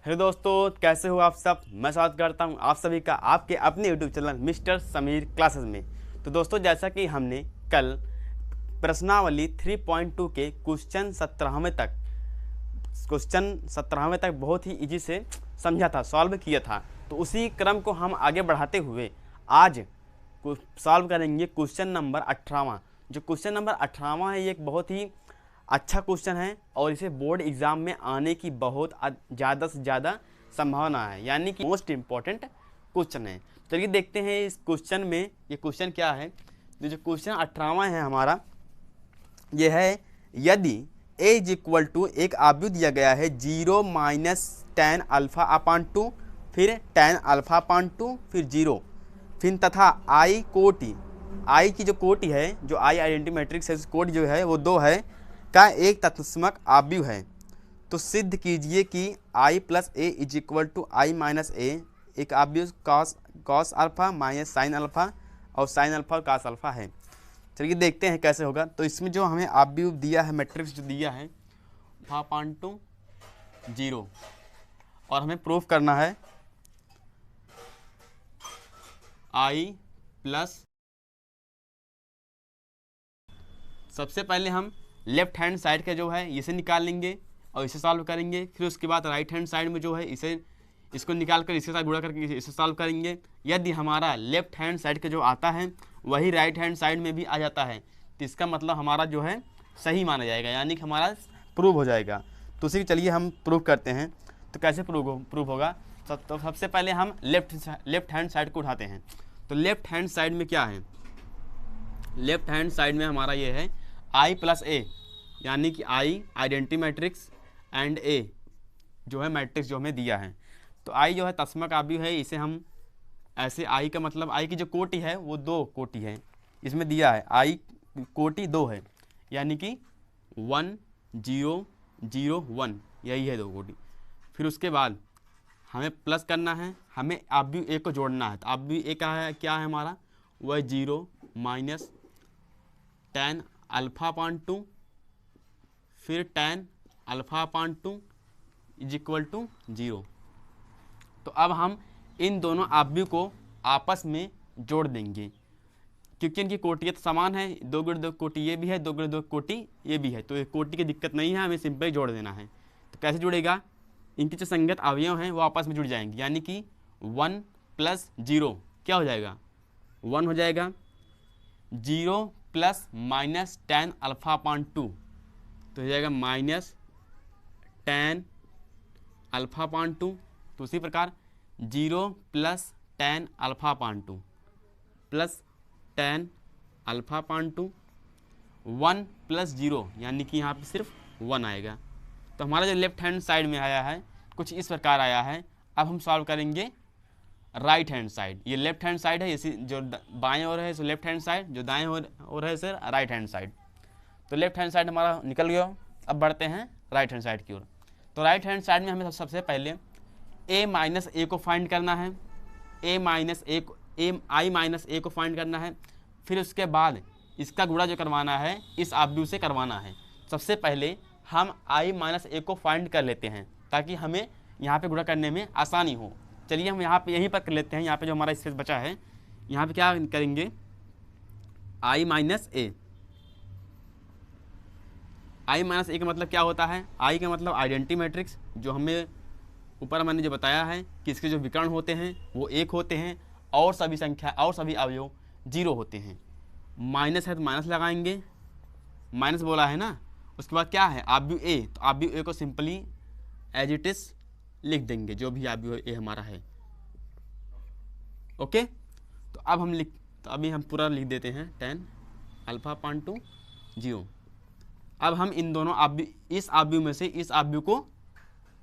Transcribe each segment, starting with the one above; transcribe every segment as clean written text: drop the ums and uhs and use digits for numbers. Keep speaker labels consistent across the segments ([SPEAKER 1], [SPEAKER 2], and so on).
[SPEAKER 1] Hello दोस्तों, कैसे हो आप सब। मैं स्वागत करता हूं आप सभी का आपके अपने YouTube channel mister Sameer classes में। तो दोस्तों, जैसा कि हमने कल प्रश्नावली 3.2 के क्वेश्चन 17वें तक बहुत ही इजी से समझा था, सॉल्व किया था। तो उसी क्रम को हम आगे बढ़ाते हुए आज सॉल्व करेंगे क्वेश्चन नंबर 18वां। जो क्वेश्चन नंबर 18वां है, ये एक बहुत ही अच्छा क्वेश्चन है और इसे बोर्ड एग्ज़ाम में आने की बहुत ज़्यादा से ज़्यादा संभावना है, यानी कि मोस्ट इम्पॉर्टेंट क्वेश्चन है। चलिए देखते हैं इस क्वेश्चन में ये क्वेश्चन क्या है। जो क्वेश्चन 18वां है हमारा, ये है यदि a इज इक्वल टू एक आव्यूह दिया गया है 0 माइनस टेन अल्फ़ा अपान 2, फिर टेन अल्फ़ा अपान 2, फिर 0, फिर तथा आई कोटि, आई की जो कोटि है, जो आई आइडेंटिटी मैट्रिक्स है, कोटि जो है वो 2 है का एक तत्समक आव्यूह है, तो सिद्ध कीजिए कि i plus A is equal to I minus A एक आव्यूह cos alpha minus sine alpha और साइन अल्फ़ा और कॉस अल्फ़ा है। चलिए देखते हैं कैसे होगा। तो इसमें जो हमें आव्यूह दिया है, मैट्रिक्स जो दिया है 0 और हमें प्रूफ करना है i प्लस, सबसे पहले हम लेफ्ट हैंड साइड का जो है इसे निकाल लेंगे और इसे सॉल्व करेंगे। फिर उसके बाद राइट हैंड साइड में जो है इसको निकाल कर इसके साथ गुणा करके इसे सॉल्व करेंगे। यदि हमारा लेफ्ट हैंड साइड का जो आता है वही राइट हैंड साइड में भी आ जाता है, तो इसका मतलब हमारा जो है सही माना जाएगा, यानी कि हमारा प्रूव हो जाएगा। तो उसी चलिए हम प्रूव करते हैं। तो कैसे प्रूव होगा। तो सबसे पहले हम लेफ्ट हैंड साइड को उठाते हैं। तो लेफ्ट हैंड साइड में क्या है, लेफ्ट हैंड साइड में हमारा ये है i प्लस ए, यानी कि i identity matrix and a जो है मैट्रिक्स जो हमें दिया है। तो i जो है तस्मक आव्यूह है, इसे हम ऐसे i का मतलब i की जो कोटि है वो 2 कोटि है, इसमें दिया है i कोटि 2 है, यानी कि 1 0 0 1, यही है 2 कोटि। फिर उसके बाद हमें प्लस करना है, हमें आव्यूह a को जोड़ना है। तो आव्यूह a का है क्या है हमारा, वह 0 माइनस टेन अल्फ़ा अपान 2, फिर tan alpha upon 2 is equal to 0। तो अब हम इन दोनों आव्यूह को आपस में जोड़ देंगे, क्योंकि इनकी कोटियाँ तो समान है, 2 गुण 2 कोटि ये भी है, 2 गुण 2 कोटि ये भी है, तो ये कोटि की दिक्कत नहीं है, हमें सिंपल जोड़ देना है। तो कैसे जुड़ेगा, इनके जो संगत अवयव हैं वो आपस में जुड़ जाएंगे, यानी कि 1 प्लस 0 क्या हो जाएगा, 1 हो जाएगा। 0 plus minus ten alpha upon 2 तो हो जाएगा माइनस टेन अल्फ़ा अपान 2। तो उसी प्रकार 0 plus ten alpha upon 2 plus ten alpha upon 2, 1 plus 0 यानी कि यहाँ पे सिर्फ 1 आएगा। तो हमारा जो लेफ्ट हैंड साइड में आया है कुछ इस प्रकार आया है। अब हम सॉल्व करेंगे राइट हैंड साइड। ये लेफ्ट हैंड साइड है, इसी जो बाएं ओर है सो लेफ्ट हैंड साइड, जो दाएं ओर है सर राइट हैंड साइड। तो लेफ्ट हैंड साइड हमारा निकल गया। अब बढ़ते हैं राइट हैंड साइड की ओर। तो राइट हैंड साइड में हमें सबसे पहले a माइनस ए को फाइंड करना है, आई माइनस ए को फाइंड करना है। फिर उसके बाद इसका गुणा जो करवाना है इस आव्यूह से करवाना है। सबसे पहले हम i माइनस ए को फाइंड कर लेते हैं ताकि हमें यहाँ पे गुणा करने में आसानी हो। चलिए हम यहाँ पे यहीं पर कर लेते हैं। यहाँ पे जो हमारा स्पेस बचा है यहाँ पे क्या करेंगे, i minus A. i minus A का मतलब क्या होता है, i का मतलब आइडेंटिटी मैट्रिक्स, जो हमें ऊपर मैंने जो बताया है कि इसके जो विकर्ण होते हैं वो 1 होते हैं और सभी संख्या और सभी अवयव 0 होते हैं। माइनस है तो माइनस लगाएंगे, माइनस बोला है ना। उसके बाद क्या है आव्यूह a, तो आव्यूह a को सिंपली एज इट इज लिख देंगे, जो भी आव्यूह a हमारा है। ओके, तो अब अभी हम पूरा लिख देते हैं 10 अल्फ़ा अपान 2 0। अब हम इन दोनों आव्यूह, इस आव्यूह में से इस आव्यूह को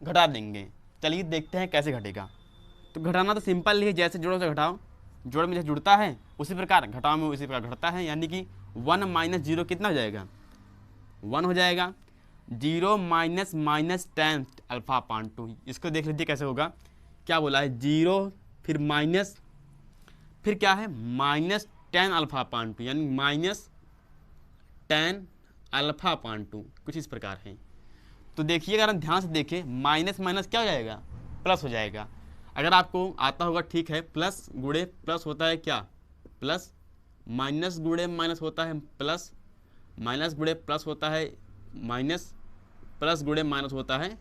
[SPEAKER 1] घटा देंगे। चलिए देखते हैं कैसे घटेगा। तो घटाना तो सिंपल है, जैसे जोड़ों से घटाओ, जोड़ में जैसे जुड़ता है उसी प्रकार घटाओ में उसी प्रकार घटता है, यानी कि 1 माइनस 0 कितना हो जाएगा, 1 हो जाएगा। 0 minus minus ten alpha upon 2, इसको देख लीजिए कैसे होगा। क्या बोला है, 0 फिर माइनस, फिर क्या है माइनस टेन अल्फ़ा अपान 2, यानी माइनस 10 अल्फ़ा अपान 2, कुछ इस प्रकार है। तो देखिए अगर हम ध्यान से देखें माइनस माइनस क्या हो जाएगा, प्लस हो जाएगा। अगर आपको आता होगा ठीक है, प्लस गुणे प्लस होता है क्या प्लस, माइनस गुणे माइनस होता है प्लस, माइनस गुणे प्लस होता है माइनस, प्लस गुणे माइनस होता है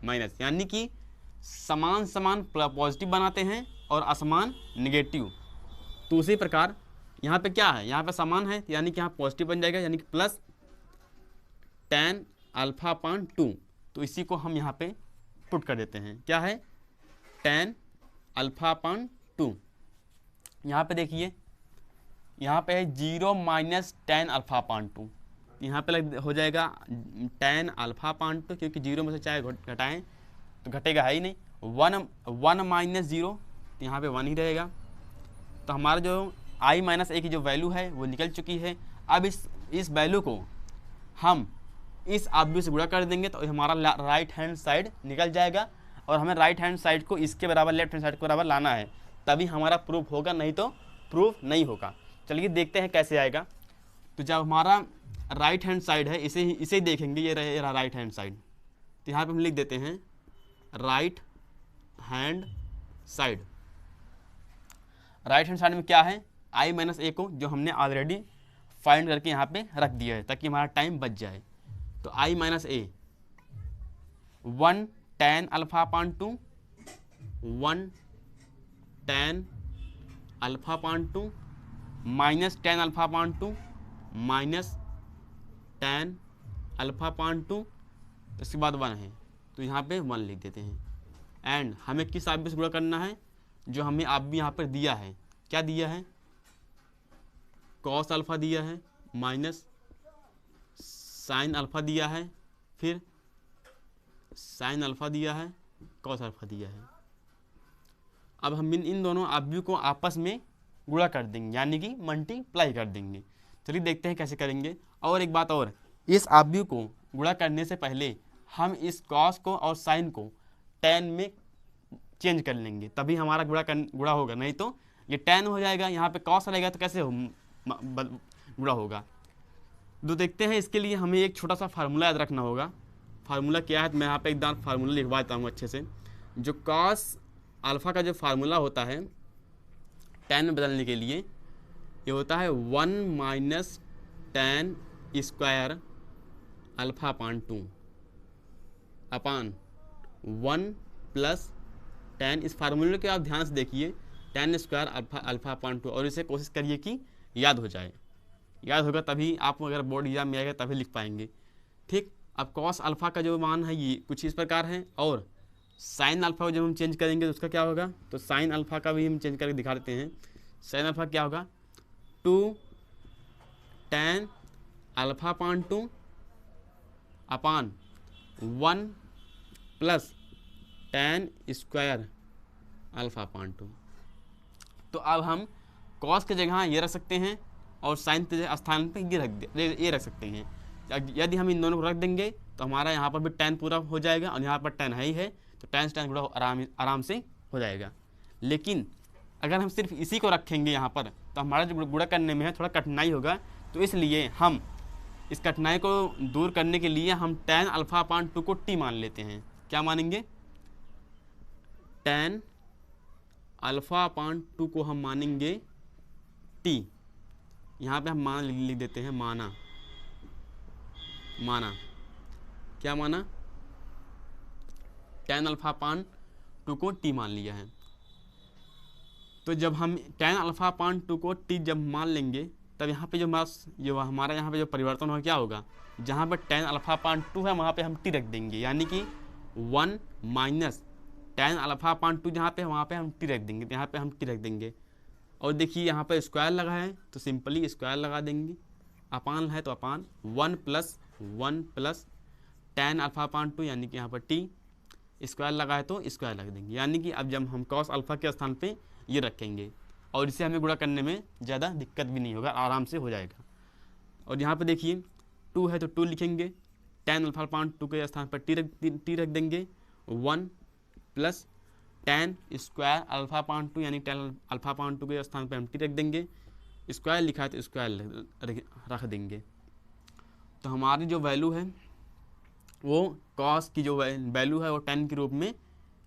[SPEAKER 1] माइनस, यानी कि समान समान पॉजिटिव बनाते हैं और असमान निगेटिव। तो उसी प्रकार यहाँ पे क्या है, यहाँ पे समान है यानी कि यहाँ पॉजिटिव बन जाएगा, यानी कि प्लस tan अल्फा अपान 2। तो इसी को हम यहाँ पे पुट कर देते हैं, क्या है tan अल्फा अपान 2। यहाँ पे देखिए, यहाँ पे है 0 माइनस tan अल्फा अपान 2, यहाँ पे हो जाएगा tan अल्फा अपान 2, क्योंकि 0 में से चाहे घटाएं तो घटेगा है ही नहीं। 1 माइनस 0, तो यहाँ पे 1 ही रहेगा। तो हमारा जो i माइनस ए की जो वैल्यू है वो निकल चुकी है। अब इस वैल्यू को हम इस अवयव से गुणा कर देंगे तो हमारा राइट हैंड साइड निकल जाएगा, और हमें राइट हैंड साइड को इसके बराबर लेफ्ट हैंड साइड के बराबर लाना है, तभी हमारा प्रूफ होगा, नहीं तो प्रूफ नहीं होगा। चलिए देखते हैं कैसे आएगा। तो जब हमारा राइट हैंड साइड है, इसे ही देखेंगे, ये रहे राइट हैंड साइड। तो यहाँ पे हम लिख देते हैं right hand side. Right hand side में क्या है, i माइनस ए को जो हमने ऑलरेडी फाइंड करके यहाँ पे रख दिया है ताकि हमारा टाइम बच जाए। तो i minus A 1 tan alpha upon 2, 1 tan alpha upon 2 minus tan alpha upon 2 minus tan alpha अपान 2, इसके बाद 1 है तो यहाँ पे 1 लिख देते हैं। एंड हमें किस अवयव से गुणा करना है, जो हमें आप भी यहाँ पर दिया है, क्या दिया है कॉस अल्फ़ा दिया है माइनस साइन अल्फ़ा दिया है, फिर साइन अल्फ़ा दिया है, कॉस अल्फ़ा दिया है। अब हम इन दोनों अवयव को आपस में गुणा कर देंगे, यानी कि मल्टीप्लाई कर देंगे। चलिए देखते हैं कैसे करेंगे। और एक बात और, इस अवयव को गुणा करने से पहले हम इस कॉस को और साइन को tan में चेंज कर लेंगे, तभी हमारा गुणा होगा, नहीं तो ये tan हो जाएगा, यहाँ पे cos रहेगा तो कैसे गुणा होगा। तो देखते हैं, इसके लिए हमें एक छोटा सा फार्मूला याद रखना होगा। फार्मूला क्या है, तो मैं यहाँ पे एक दान फार्मूला लिखवा देता हूँ अच्छे से। जो cos अल्फ़ा का जो फार्मूला होता है tan में बदलने के लिए, ये होता है 1 minus tan square alpha upon 2 अपान 1 प्लस tan। इस फार्मूले के आप ध्यान से देखिए, tan स्क्वायर अल्फ़ा अपान 2, और इसे कोशिश करिए कि याद हो जाए। याद होगा तभी आप अगर बोर्ड एग्जाम में आएगा तभी लिख पाएंगे, ठीक। अब cos अल्फ़ा का जो मान है ये कुछ इस प्रकार है, और साइन अल्फ़ा को जब हम चेंज करेंगे तो उसका क्या होगा, तो साइन अल्फ़ा का भी हम चेंज करके दिखा देते हैं। साइन अल्फ़ा क्या होगा 2 tan अल्फ़ा अपान 2 अपान 1 plus tan square alpha upon 2। तो अब हम कॉस की जगह ये रख सकते हैं और साइन के स्थान पे ये रख सकते हैं। यदि हम इन दोनों को रख देंगे तो हमारा यहाँ पर भी tan पूरा हो जाएगा, और यहाँ पर tan है ही है, तो tan से tan गुणा आराम से हो जाएगा। लेकिन अगर हम सिर्फ इसी को रखेंगे यहाँ पर तो हमारा जो गुणा करने में है थोड़ा कठिनाई होगा। तो इसलिए हम इस कठिनाई को दूर करने के लिए हम tan अल्फ़ा अपान 2 को t मान लेते हैं। क्या मानेंगे, tan अल्फ़ा अपान 2 को हम मानेंगे t। यहाँ पे हम मान लिख देते हैं, माना क्या माना, tan अल्फ़ा अपान 2 को t मान लिया है। तो जब हम tan अल्फ़ा अपान 2 को t जब मान लेंगे तब यहाँ पे जो हमारा यहाँ पे जो परिवर्तन होगा क्या होगा, जहाँ पर tan अल्फ़ा अपान 2 है वहाँ पे हम t रख देंगे, यानी कि 1 माइनस tan अल्फ़ा अपान 2 जहाँ पे वहाँ पे हम t रख देंगे, तो यहाँ पे हम t रख देंगे। और देखिए यहाँ पर स्क्वायर लगा है तो सिंपली स्क्वायर लगा देंगे, अपान है तो अपान 1 प्लस tan अल्फ़ा अपान 2, यानी कि यहाँ पर t स्क्वायर लगा है तो स्क्वायर लगा देंगे। यानी कि अब जब हम cos अल्फ़ा के स्थान पे ये रखेंगे और इसे हमें गुणा करने में ज़्यादा दिक्कत भी नहीं होगा, आराम से हो जाएगा। और यहाँ पर देखिए 2 है तो 2 लिखेंगे, tan अल्फ़ा अपान 2 के स्थान पर t रख देंगे, 1 plus tan square alpha upon 2, यानी tan अल्फ़ा अपान 2 के स्थान पर हम t रख देंगे, स्क्वायर लिखा है तो स्क्वायर रख देंगे। तो हमारी जो वैल्यू है वो cos की जो वैल्यू है वो tan के रूप में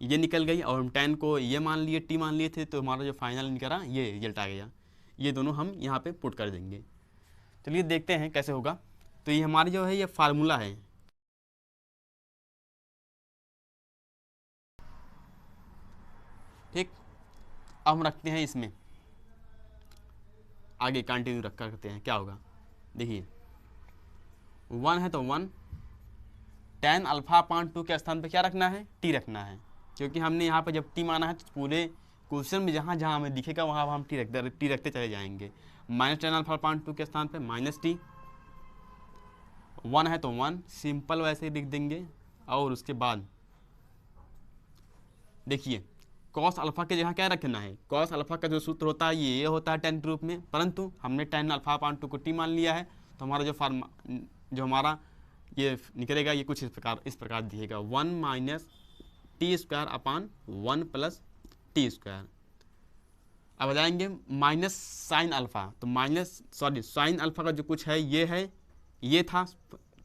[SPEAKER 1] ये निकल गई और हम 10 को ये मान लिए, टी मान लिए थे, तो हमारा जो फाइनल निकला ये रिजल्ट आ गया। ये दोनों हम यहाँ पे पुट कर देंगे। चलिए देखते हैं कैसे होगा। तो ये हमारी जो है ये फार्मूला है। ठीक, अब हम रखते हैं इसमें आगे कंटिन्यू रख करते हैं, क्या होगा देखिए 1 है तो 1, tan अल्फा अपान 2 के स्थान पे क्या रखना है, टी रखना है, क्योंकि हमने यहाँ पे जब टी माना है तो पूरे क्वेश्चन में जहाँ जहाँ हमें दिखेगा वहाँ हम टी रखते चले जाएंगे। माइनस tan अल्फा अपान 2 के स्थान पे माइनस टी, 1 है तो 1 सिंपल वैसे ही लिख देंगे। और उसके बाद देखिए कॉस अल्फा के जगह क्या रखना है, कॉस अल्फा का जो सूत्र होता है ये होता है tan के रूप में, परंतु हमने tan अल्फा अपान 2 को टी मान लिया है, तो हमारा जो हमारा ये निकलेगा ये कुछ इस प्रकार दिखेगा 1 minus T square upon 1 plus T square. अब आ जाएंगे माइनस साइन अल्फा, तो साइन अल्फा का जो कुछ है ये था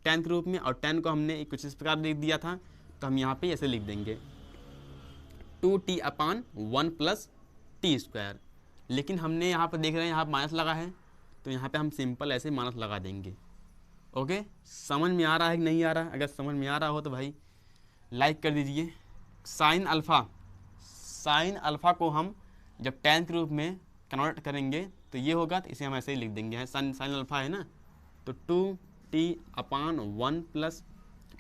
[SPEAKER 1] tan के रूप में, और tan को हमने कुछ इस प्रकार लिख दिया था, तो हम यहाँ पे ऐसे लिख देंगे 2t अपान 1 प्लस टी स्क्वायर। लेकिन हमने यहाँ पर देख रहे हैं यहाँ पर माइनस लगा है, तो यहाँ पे हम सिंपल ऐसे माइनस लगा देंगे। ओके, समझ में आ रहा है कि नहीं आ रहा है? अगर समझ में आ रहा हो तो भाई लाइक कर दीजिए। साइन अल्फ़ा को हम जब tan के रूप में कन्वर्ट करेंगे तो ये होगा, तो इसे हम ऐसे ही लिख देंगे, साइन अल्फ़ा है ना, तो 2t अपान 1 plus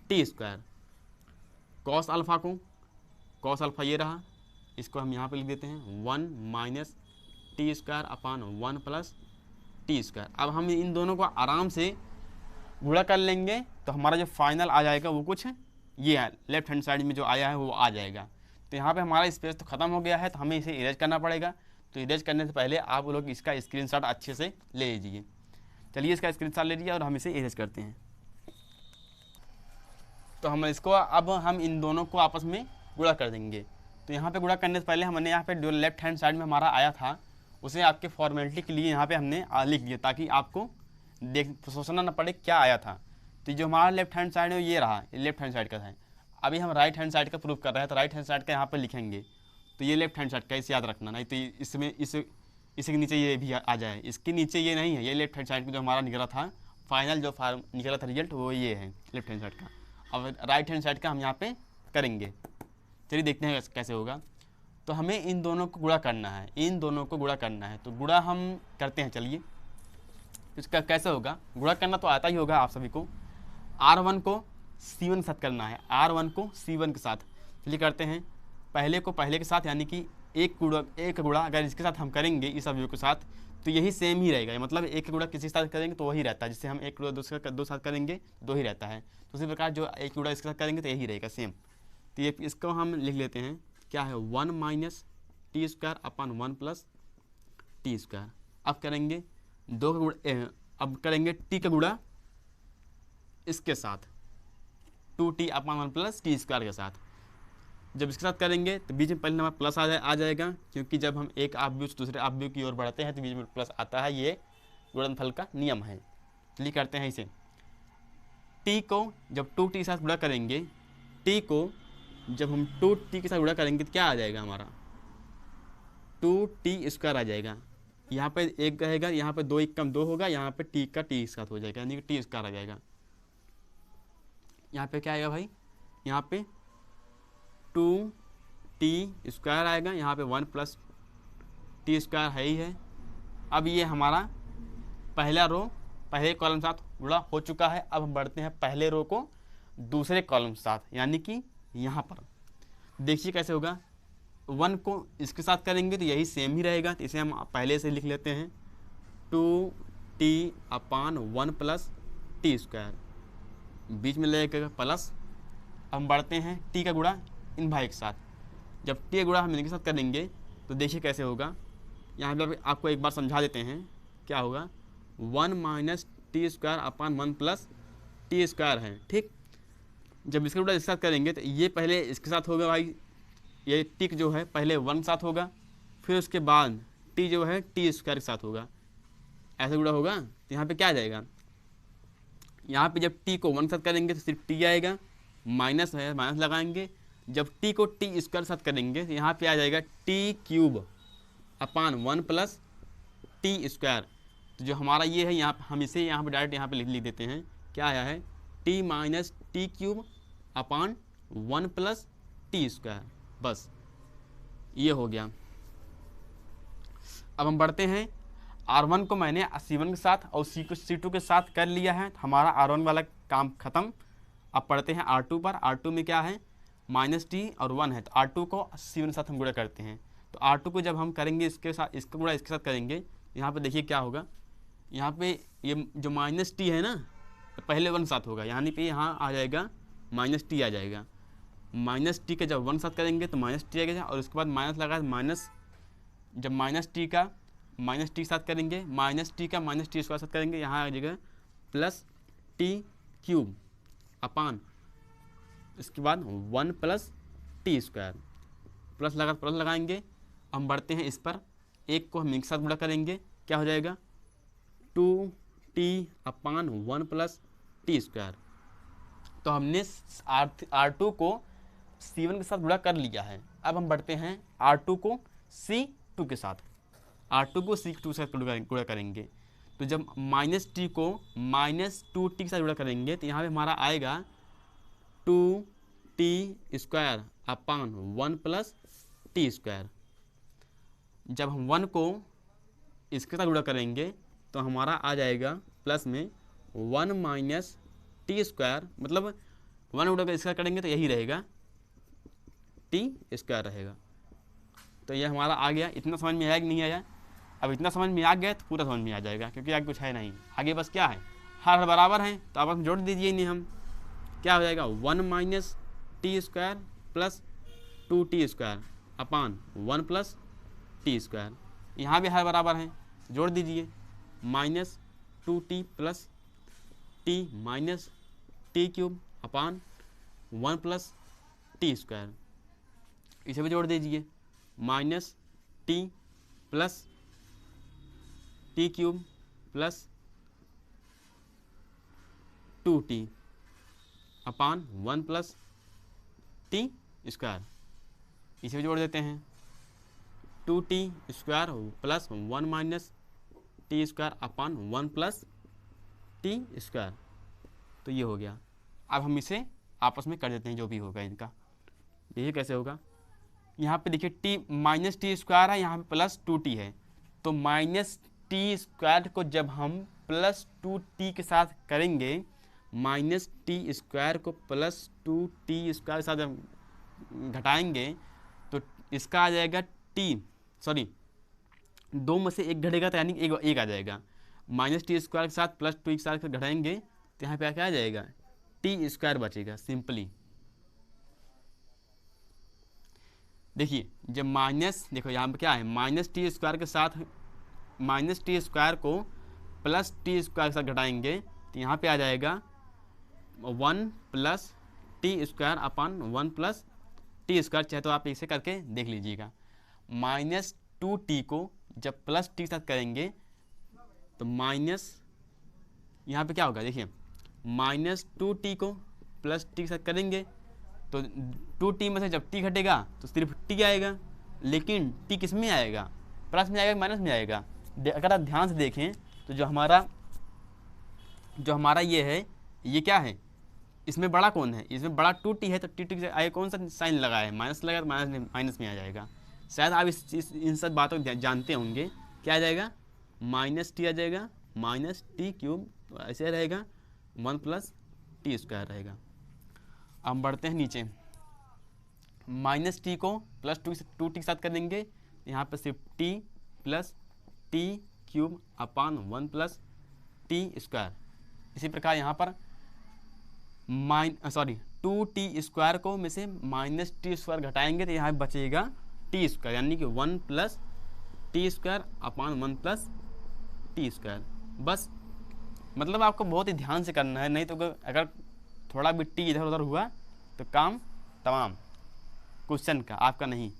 [SPEAKER 1] T square. Cos alpha ये रहा, इसको हम यहाँ पे लिख देते हैं 1 minus T square upon 1 plus T square. अब हम इन दोनों को आराम से गुणा कर लेंगे तो हमारा जो फाइनल आ जाएगा वो कुछ ये है, लेफ्ट हैंड साइड में जो आया है वो आ जाएगा। तो यहाँ पे हमारा स्पेस तो ख़त्म हो गया है, तो हमें इसे इरेज करना पड़ेगा। तो इरेज करने से पहले आप लोग इसका स्क्रीनशॉट अच्छे से ले लीजिए। चलिए इसका स्क्रीनशॉट ले लीजिए और हम इसे इरेज करते हैं। तो हम इसको अब हम इन दोनों को आपस में गुणा कर देंगे। तो यहाँ पे गुणा करने से पहले हमने यहाँ पे जो लेफ्ट हैंड साइड में हमारा आया था उसे आपके फॉर्मेलिटी के लिए यहाँ पे हमने लिख दिया, ताकि आपको सोचना ना पड़े क्या आया था। तो जो हमारा लेफ्ट हैंड साइड है ये रहा, लेफ्ट हैंड साइड का है। अभी हम राइट हैंड साइड का प्रूव कर रहे हैं, तो राइट हैंड साइड का यहाँ पे लिखेंगे, तो ये लेफ्ट हैंड साइड का, इसे याद रखना, नहीं तो इसमें इसके नीचे ये भी आ जाए, इसके नीचे ये नहीं है, ये लेफ्ट हैंड साइड का जो हमारा निकला था फाइनल जो निकला था रिजल्ट वो ये है लेफ्ट हैंड साइड का। अब राइट हैंड साइड का हम यहाँ पे करेंगे। चलिए देखते हैं कैसे होगा। तो हमें इन दोनों को गुणा करना है, तो गुणा हम करते हैं। चलिए इसका कैसे होगा, गुणा करना तो आता ही होगा आप सभी को। R1 को C1 के साथ करना है, R1 को C1 के साथ। चलिए करते हैं, पहले को पहले के साथ, यानी कि एक गुणा अगर इसके साथ हम करेंगे इस अवयव के साथ तो यही सेम ही रहेगा, मतलब एक गुणा किसी के साथ करेंगे तो वही रहता है, जिससे हम एक गुणा दो साथ करेंगे दो ही रहता है। तो उसी प्रकार जो एक गुणा इसके साथ करेंगे तो यही रहेगा सेम। तो ये इसको हम लिख लेते हैं, क्या है 1 minus T square upon 1 plus T square. अब करेंगे दो का गुणा, अब करेंगे टी का गुणा इसके साथ 2t अपान 1 प्लस टी स्क्वायर के साथ। जब इसके साथ करेंगे तो बीच में पहले नंबर प्लस आ जाएगा, क्योंकि जब हम एक अवयव से दूसरे अवयव की ओर बढ़ते हैं तो बीच में प्लस आता है, ये गुणनफल का नियम है। चलिए करते हैं इसे। t को जब 2t के साथ गुणा करेंगे, t को जब हम 2t के साथ गुणा करेंगे तो क्या आ जाएगा हमारा 2t स्क्वायर आ जाएगा। यहाँ पे एक रहेगा, यहाँ पे 2 1 कम 2 होगा, यहाँ पे t का t के साथ हो जाएगा, यानी कि टी स्क्वायर आ जाएगा। यहाँ पे क्या आएगा भाई, यहाँ पे 2t स्क्वायर आएगा, यहाँ पे 1 प्लस टी स्क्वायर है ही है। अब ये हमारा पहला रो पहले कॉलम के साथ जुड़ा हो चुका है। अब हम बढ़ते हैं पहले रो को दूसरे कॉलम के साथ, यानी कि यहाँ पर देखिए कैसे होगा। 1 को इसके साथ करेंगे तो यही सेम ही रहेगा, तो इसे हम पहले से लिख लेते हैं 2t अपान 1 प्लस टी स्क्वायर, बीच में लगेगा प्लस। हम बढ़ते हैं t का गुणा इन भाई के साथ। जब t का गुणा हम इनके साथ करेंगे तो देखिए कैसे होगा। यहाँ पर आपको एक बार समझा देते हैं क्या होगा, 1 minus T square upon 1 plus T square है, ठीक। जब इसका गुणा इसके साथ करेंगे तो ये पहले इसके साथ होगा भाई, ये टिक जो है पहले 1 के साथ होगा, फिर उसके बाद टी जो है टी स्क्वायर के साथ होगा, ऐसे गुणा होगा। तो यहाँ पे क्या आ जाएगा, यहाँ पे जब टी को 1 के साथ करेंगे तो सिर्फ टी आएगा, माइनस है माइनस लगाएंगे, जब टी को टी स्क्वायर साथ करेंगे तो यहाँ पे आ जाएगा टी क्यूब अपान 1 प्लस टी स्क्वायर। तो जो हमारा ये है यहाँ हम इसे यहाँ पे डायरेक्ट यहाँ पे लिख देते हैं, क्या आया है टी माइनस टी क्यूब अपान 1 प्लस टी स्क्वायर, बस ये हो गया। अब हम बढ़ते हैं, R1 को मैंने C1 के साथ और C को C2 के साथ कर लिया है, हमारा R1 वाला काम ख़त्म। अब पढ़ते हैं R2 पर। R2 में क्या है माइनस टी और 1 है, तो R2 को C1 के साथ हम गुणा करते हैं। तो R2 को जब हम करेंगे इसके साथ, इसका गुणा इसके साथ करेंगे, यहाँ पे देखिए क्या होगा, यहाँ पे ये जो माइनस टी है ना तो पहले 1 के साथ होगा, यानी पे यहाँ आ जाएगा माइनस टी आ जाएगा। माइनस टी का जब 1 के साथ करेंगे तो माइनस टी आ गया, और उसके बाद माइनस लगा माइनस, जब माइनस टी का माइनस टी के साथ करेंगे, माइनस टी का माइनस टी स्क्वायर साथ करेंगे, यहाँ आ जाएगा प्लस टी क्यूब अपान, इसके बाद 1 प्लस टी स्क्वायर, प्लस लगाएंगे। हम बढ़ते हैं इस पर, एक को हम एक साथ गुणा करेंगे, क्या हो जाएगा 2t अपान 1 प्लस टी स्क्वायर। तो हमने R2 को C1 के साथ गुणा कर लिया है। अब हम बढ़ते हैं R2 को C2 के साथ, R2 को C2 के साथ गुणा करेंगे। तो जब माइनस टी को माइनस 2t के साथ गुणा करेंगे तो यहाँ पे हमारा आएगा 2t square upon 1 plus T square. जब हम 1 को इसके साथ गुणा करेंगे तो हमारा आ जाएगा प्लस में 1 माइनस टी स्क्वायर, मतलब 1 गुणा कर इसका करेंगे तो यही रहेगा टी स्क्वायर रहेगा। तो ये हमारा आ गया। इतना समझ में आया कि नहीं आया? अब इतना समझ में आ गया तो पूरा समझ में आ जाएगा, क्योंकि आगे कुछ है नहीं, आगे बस क्या है हर बराबर हैं, तो आप जोड़ दीजिए इन्हें। हम क्या हो जाएगा 1 minus T square plus 2t square upon 1 plus T square. यहाँ भी हर बराबर हैं, जोड़ दीजिए, minus 2t plus T minus T cube अपान 1 प्लस टी स्क्वायर। इसे भी जोड़ दीजिए, minus T plus T cube plus 2t अपान 1 प्लस टी स्क्वायर। इसे भी जोड़ देते हैं, 2t square plus 1 minus T square upon 1 plus T square. तो ये हो गया। अब हम इसे आपस में कर देते हैं, जो भी होगा इनका। ये कैसे होगा, यहाँ पे देखिए टी माइनस टी स्क्वायर है, यहाँ पे प्लस 2t है, तो माइनस टी स्क्वायर को जब हम प्लस 2t के साथ करेंगे, माइनस टी स्क्वायर को प्लस 2t स्क्वायर के साथ जब घटाएंगे तो इसका आ जाएगा दो में से एक घटेगा, तो यानी एक आ जाएगा। माइनस टी स्क्वायर के साथ प्लस 2 स्क्वायर के साथ घटाएंगे तो यहाँ पे क्या आ जाएगा टी स्क्वायर बचेगा सिंपली। देखिए जब माइनस, देखो यहाँ पे क्या है माइनस टी स्क्वायर के साथ माइनस टी स्क्वायर को प्लस टी स्क्वायर के साथ घटाएंगे तो यहाँ पे आ जाएगा 1 plus T square upon 1 plus T square. चाहे तो आप इसे करके देख लीजिएगा। माइनस 2t को जब प्लस टी के साथ करेंगे तो माइनस, यहाँ पे क्या होगा देखिए, माइनस 2t को प्लस टी के साथ करेंगे तो 2t में से जब t घटेगा तो सिर्फ t आएगा, लेकिन t किस में आएगा, प्लस में आएगा माइनस में आएगा। अगर आप ध्यान से देखें तो जो हमारा ये है, ये क्या है, इसमें बड़ा कौन है, इसमें बड़ा 2t है, तो t से आगे कौन सा साइन लगा है, माइनस लगा, तो माइनस में आ जाएगा। शायद आप इन सब बातों को जानते होंगे। क्या आ जाएगा माइनस टी आ जाएगा, माइनस टी क्यूब, तो ऐसे रहेगा 1 प्लस टी स्क्वायर रहेगा। अब हम बढ़ते हैं नीचे, माइनस टी को प्लस 2t के साथ कर देंगे, यहाँ पर सिर्फ t प्लस टी क्यूब अपान 1 प्लस टी स्क्वायर। इसी प्रकार यहाँ पर 2t स्क्वायर को में से माइनस टी स्क्वायर घटाएंगे तो यहाँ बचेगा टी स्क्वायर, यानी कि 1 plus T square upon 1 plus T square. बस मतलब आपको बहुत ही ध्यान से करना है, नहीं तो अगर थोड़ा भी टी इधर उधर हुआ तो काम तमाम क्वेश्चन का, आपका नहीं।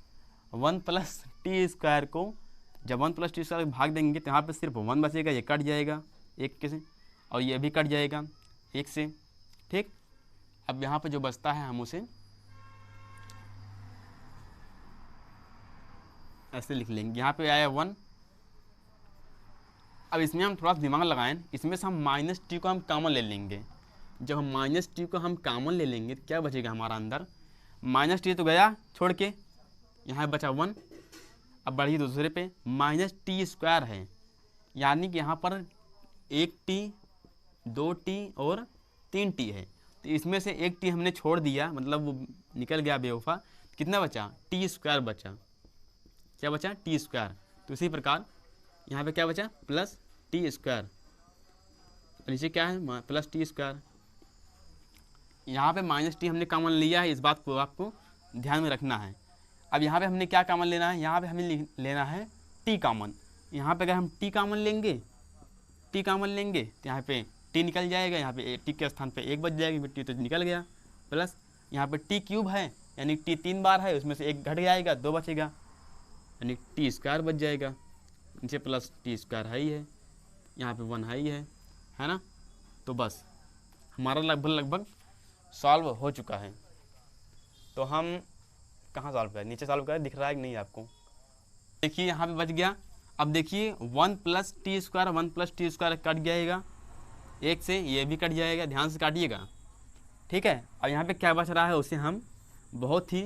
[SPEAKER 1] 1 प्लस टी स्क्वायर को जब 1 प्लस टी स्क्वायर भाग देंगे तो यहाँ पे सिर्फ 1 बचेगा, ये कट जाएगा एक के से, और ये भी कट जाएगा एक से, ठीक। अब यहाँ पे जो बचता है हम उसे ऐसे लिख लेंगे। यहाँ पे आया 1। अब इसमें हम थोड़ा दिमाग लगाएं, इसमें से हम माइनस टी को हम कॉमन ले लेंगे। जब हम माइनस टी को हम कॉमन ले लेंगे तो क्या बचेगा हमारा अंदर, माइनस टी तो गया छोड़ के, यहाँ बचा 1। अब बढ़िए दूसरे पे, माइनस टी स्क्वायर है, यानी कि यहाँ पर 1 टी, 2 टी और 3 टी है। तो इसमें से 1 टी हमने छोड़ दिया, मतलब वो निकल गया बेवफा। कितना बचा, टी स्क्वायर बचा। क्या बचा, टी स्क्वायर। तो इसी प्रकार यहाँ पे क्या बचा, प्लस टी स्क्वायर। नीचे क्या है, प्लस टी स्क्वायर। यहाँ पे माइनस टी हमने कॉमन लिया है, इस बात को आपको ध्यान में रखना है। अब यहाँ पे हमने क्या कॉमन लेना है, यहाँ पे हमें लेना है टी कॉमन। यहाँ पे अगर हम टी कॉमन लेंगे, टी कॉमन लेंगे तो यहाँ पे टी निकल जाएगा, यहाँ पे टी के स्थान पे 1 बच जाएगी, टी तो निकल गया। प्लस यहाँ पे टी क्यूब है, यानी टी 3 बार है, उसमें से 1 घट जाएगा, 2 बचेगा, यानी टी स्क्वायर बच जाएगा। नीचे प्लस टी स्क्वायर है ही है, यहाँ पे 1 है ही है ना। तो बस हमारा लगभग सॉल्व हो चुका है। तो हम कहाँ सॉल्व करें, नीचे सॉल्व करें, दिख रहा है कि नहीं आपको। देखिए यहाँ पे बच गया। अब देखिए 1 plus T square, 1 plus T square cut जाएगा, 1 से ये भी कट जाएगा, ध्यान से काटिएगा, ठीक है। अब यहाँ पे क्या बच रहा है उसे हम बहुत ही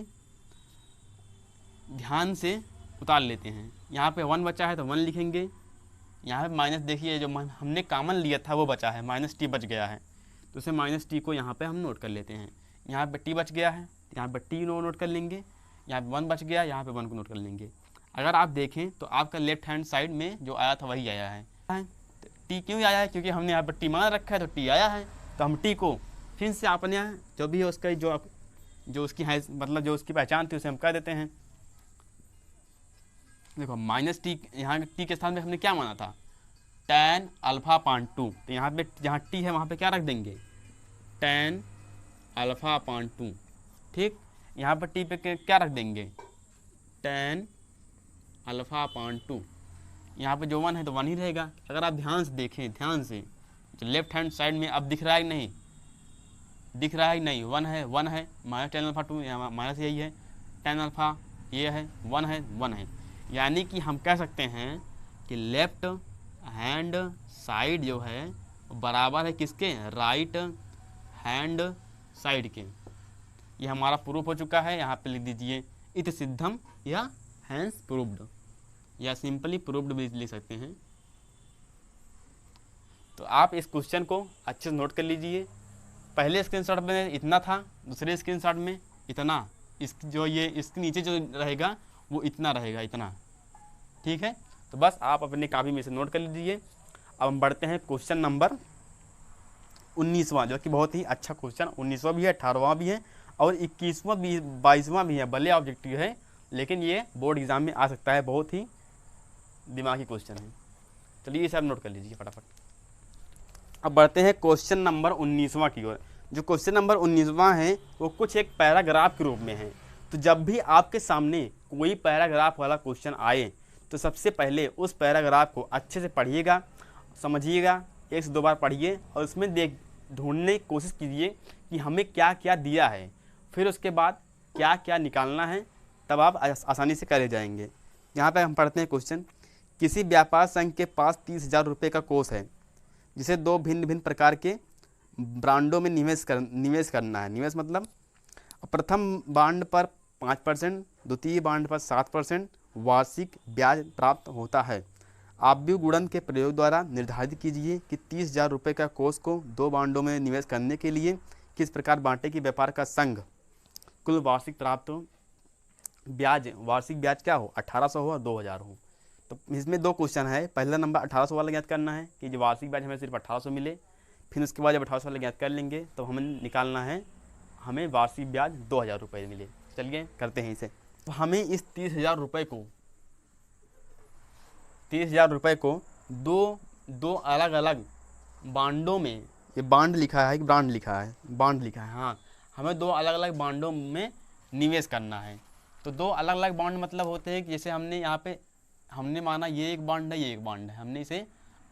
[SPEAKER 1] ध्यान से उतार लेते हैं। यहाँ पे 1 बचा है तो 1 लिखेंगे। यहाँ पे माइनस देखिए, जो हमने कॉमन लिया था वो बचा है, माइनस टी बच गया है, तो उसे माइनस टी को यहाँ पे हम नोट कर लेते हैं। यहाँ पे टी बच गया है, यहाँ पर टी नोट कर लेंगे। यहाँ पे 1 बच गया, यहाँ पे 1 को नोट कर लेंगे। अगर आप देखें तो आपका लेफ्ट हैंड साइड में जो आया था वही आया है। तो टी क्यों आया है, क्योंकि हमने यहाँ पर टी मान रखा है तो टी आया है। तो हम टी को फिर से अपने जो भी है उसका जो उसकी है, मतलब जो उसकी पहचान थी उसे हम कह देते हैं। देखो माइनस टी, यहाँ टी के स्थान में हमने क्या माना था, tan अल्फा अपान 2। तो यहाँ पे जहाँ टी है वहाँ पे क्या रख देंगे, tan अल्फा अपान 2, ठीक। यहाँ पर टी पे क्या रख देंगे, tan अल्फा अपान 2। यहाँ पे जो 1 है तो 1 ही रहेगा। अगर आप ध्यान से देखें, ध्यान से, तो लेफ्ट हैंड साइड में अब दिख रहा है कि नहीं, दिख रहा है कि नहीं, 1 है, 1 है, माइनस tan अल्फा 2, यहाँ माइनस यही है, tan अल्फा ये है, 1 है, 1 है। यानी कि हम कह सकते हैं कि लेफ्ट हैंड साइड जो है बराबर है किसके, राइट हैंड साइड के। ये हमारा प्रूफ हो चुका है। यहाँ पे लिख दीजिए इति सिद्धम या हैंस प्रूव्ड, या सिंपली प्रूव्ड भी लिख सकते हैं। तो आप इस क्वेश्चन को अच्छे से नोट कर लीजिए। पहले स्क्रीनशॉट में इतना था, दूसरे स्क्रीनशॉट में इतना, इसके नीचे जो रहेगा वो इतना रहेगा, इतना, ठीक है। तो बस आप अपनी कॉपी में से नोट कर लीजिए। अब हम बढ़ते हैं क्वेश्चन नंबर 19वां, जो कि बहुत ही अच्छा क्वेश्चन, 19वां भी है, 18वां भी है और 21वां भी, 22वां भी है। भले ऑब्जेक्टिव है लेकिन ये बोर्ड एग्जाम में आ सकता है, बहुत ही दिमागी क्वेश्चन है। चलिए ये सब नोट कर लीजिए फटाफट। अब बढ़ते हैं क्वेश्चन नंबर 19वां की ओर। जो क्वेश्चन नंबर 19वां है वो कुछ एक पैराग्राफ के रूप में है। तो जब भी आपके सामने कोई पैराग्राफ वाला क्वेश्चन आए तो सबसे पहले उस पैराग्राफ को अच्छे से पढ़िएगा, समझिएगा, 1 से 2 बार पढ़िए और उसमें ढूंढने की कोशिश कीजिए कि हमें क्या क्या दिया है, फिर उसके बाद क्या क्या निकालना है, तब आप आसानी से करे जाएंगे। यहाँ पर हम पढ़ते हैं क्वेश्चन। किसी व्यापार संघ के पास 30,000 रुपये का कोष है जिसे 2 भिन्न भिन्न प्रकार के ब्रांडों में निवेश करना है। निवेश मतलब प्रथम बांड पर 5%, द्वितीय बांड पर 7% वार्षिक ब्याज प्राप्त होता है। आव्यूह गुणन के प्रयोग द्वारा निर्धारित कीजिए कि 30,000 रुपये का कोष को 2 बांडों में निवेश करने के लिए किस प्रकार बांटे कि व्यापार का संघ कुल वार्षिक प्राप्त हो, वार्षिक ब्याज क्या हो, 1800 हो और 2000 हो। तो इसमें 2 क्वेश्चन है। पहला नंबर 1800 वाला ज्ञात करना है कि जो वार्षिक ब्याज हमें सिर्फ 1800 मिले, फिर उसके बाद जब 1800 वाला ज्ञात कर लेंगे तो हमें निकालना है हमें वार्षिक ब्याज 2000 रुपये मिले। चलिए करते हैं इसे। तो हमें इस 30,000 रुपये को दो अलग अलग बांडों में, ये बांड लिखा है, ब्रांड लिखा है, बांड लिखा है, हाँ, हमें 2 अलग अलग बांडों में निवेश करना है। तो 2 अलग अलग बांड मतलब होते हैं कि जैसे हमने यहाँ पे हमने माना ये एक बांड है, ये एक बांड है, हमने इसे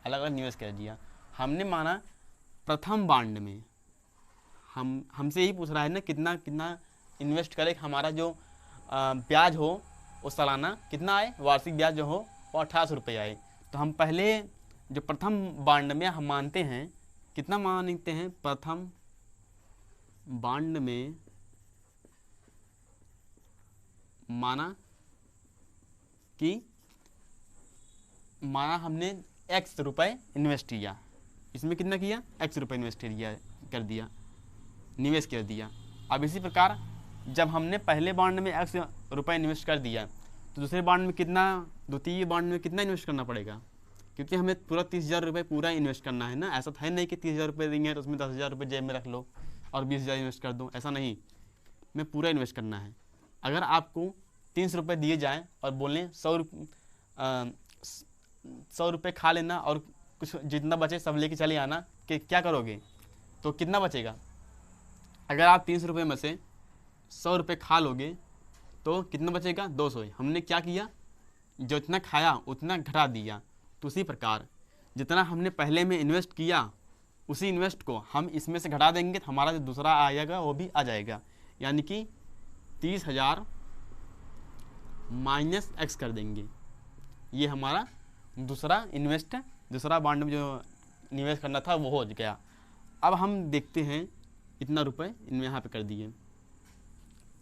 [SPEAKER 1] अलग अलग निवेश कर दिया। हमने माना प्रथम बांड में हमसे यही पूछ रहा है ना कितना कितना इन्वेस्ट करें, हमारा जो ब्याज हो वो सालाना कितना आए, वार्षिक ब्याज जो हो वो 1800 रुपये आए। तो हम पहले जो प्रथम बांड में हम मानते हैं, कितना मानते हैं, प्रथम बांड में माना हमने x रुपये इन्वेस्ट किया, इसमें कितना किया, x रुपये इन्वेस्ट कर दिया, निवेश कर दिया। अब इसी प्रकार जब हमने पहले बॉन्ड में x रुपये इन्वेस्ट कर दिया तो दूसरे बॉन्ड में कितना, द्वितीय बॉन्ड में कितना इन्वेस्ट करना पड़ेगा, क्योंकि हमें पूरा 30,000 रुपये पूरा इन्वेस्ट करना है ना। ऐसा तो है नहीं कि 30,000 रुपये देंगे तो उसमें 10,000 रुपये जेब में रख लो और 20,000 इन्वेस्ट कर दो, ऐसा नहीं, मैं पूरा इन्वेस्ट करना है। अगर आपको 300 रुपये दिए जाएँ और बोलें 100 रुपये खा लेना और कुछ जितना बचे सब लेके चले आना, कि क्या करोगे, तो कितना बचेगा। अगर आप 300 रुपये में से 100 रुपये खा लोगे तो कितना बचेगा, 200। हमने क्या किया, जो इतना खाया उतना घटा दिया। तो उसी प्रकार जितना हमने पहले में इन्वेस्ट किया उसी इन्वेस्ट को हम इसमें से घटा देंगे तो हमारा जो दूसरा आएगा वो भी आ जाएगा, यानी कि 30,000 माइनस x कर देंगे। ये हमारा दूसरा बॉन्ड में जो निवेश करना था वो हो गया। अब हम देखते हैं इतना रुपए इनमें यहाँ पे कर दिए।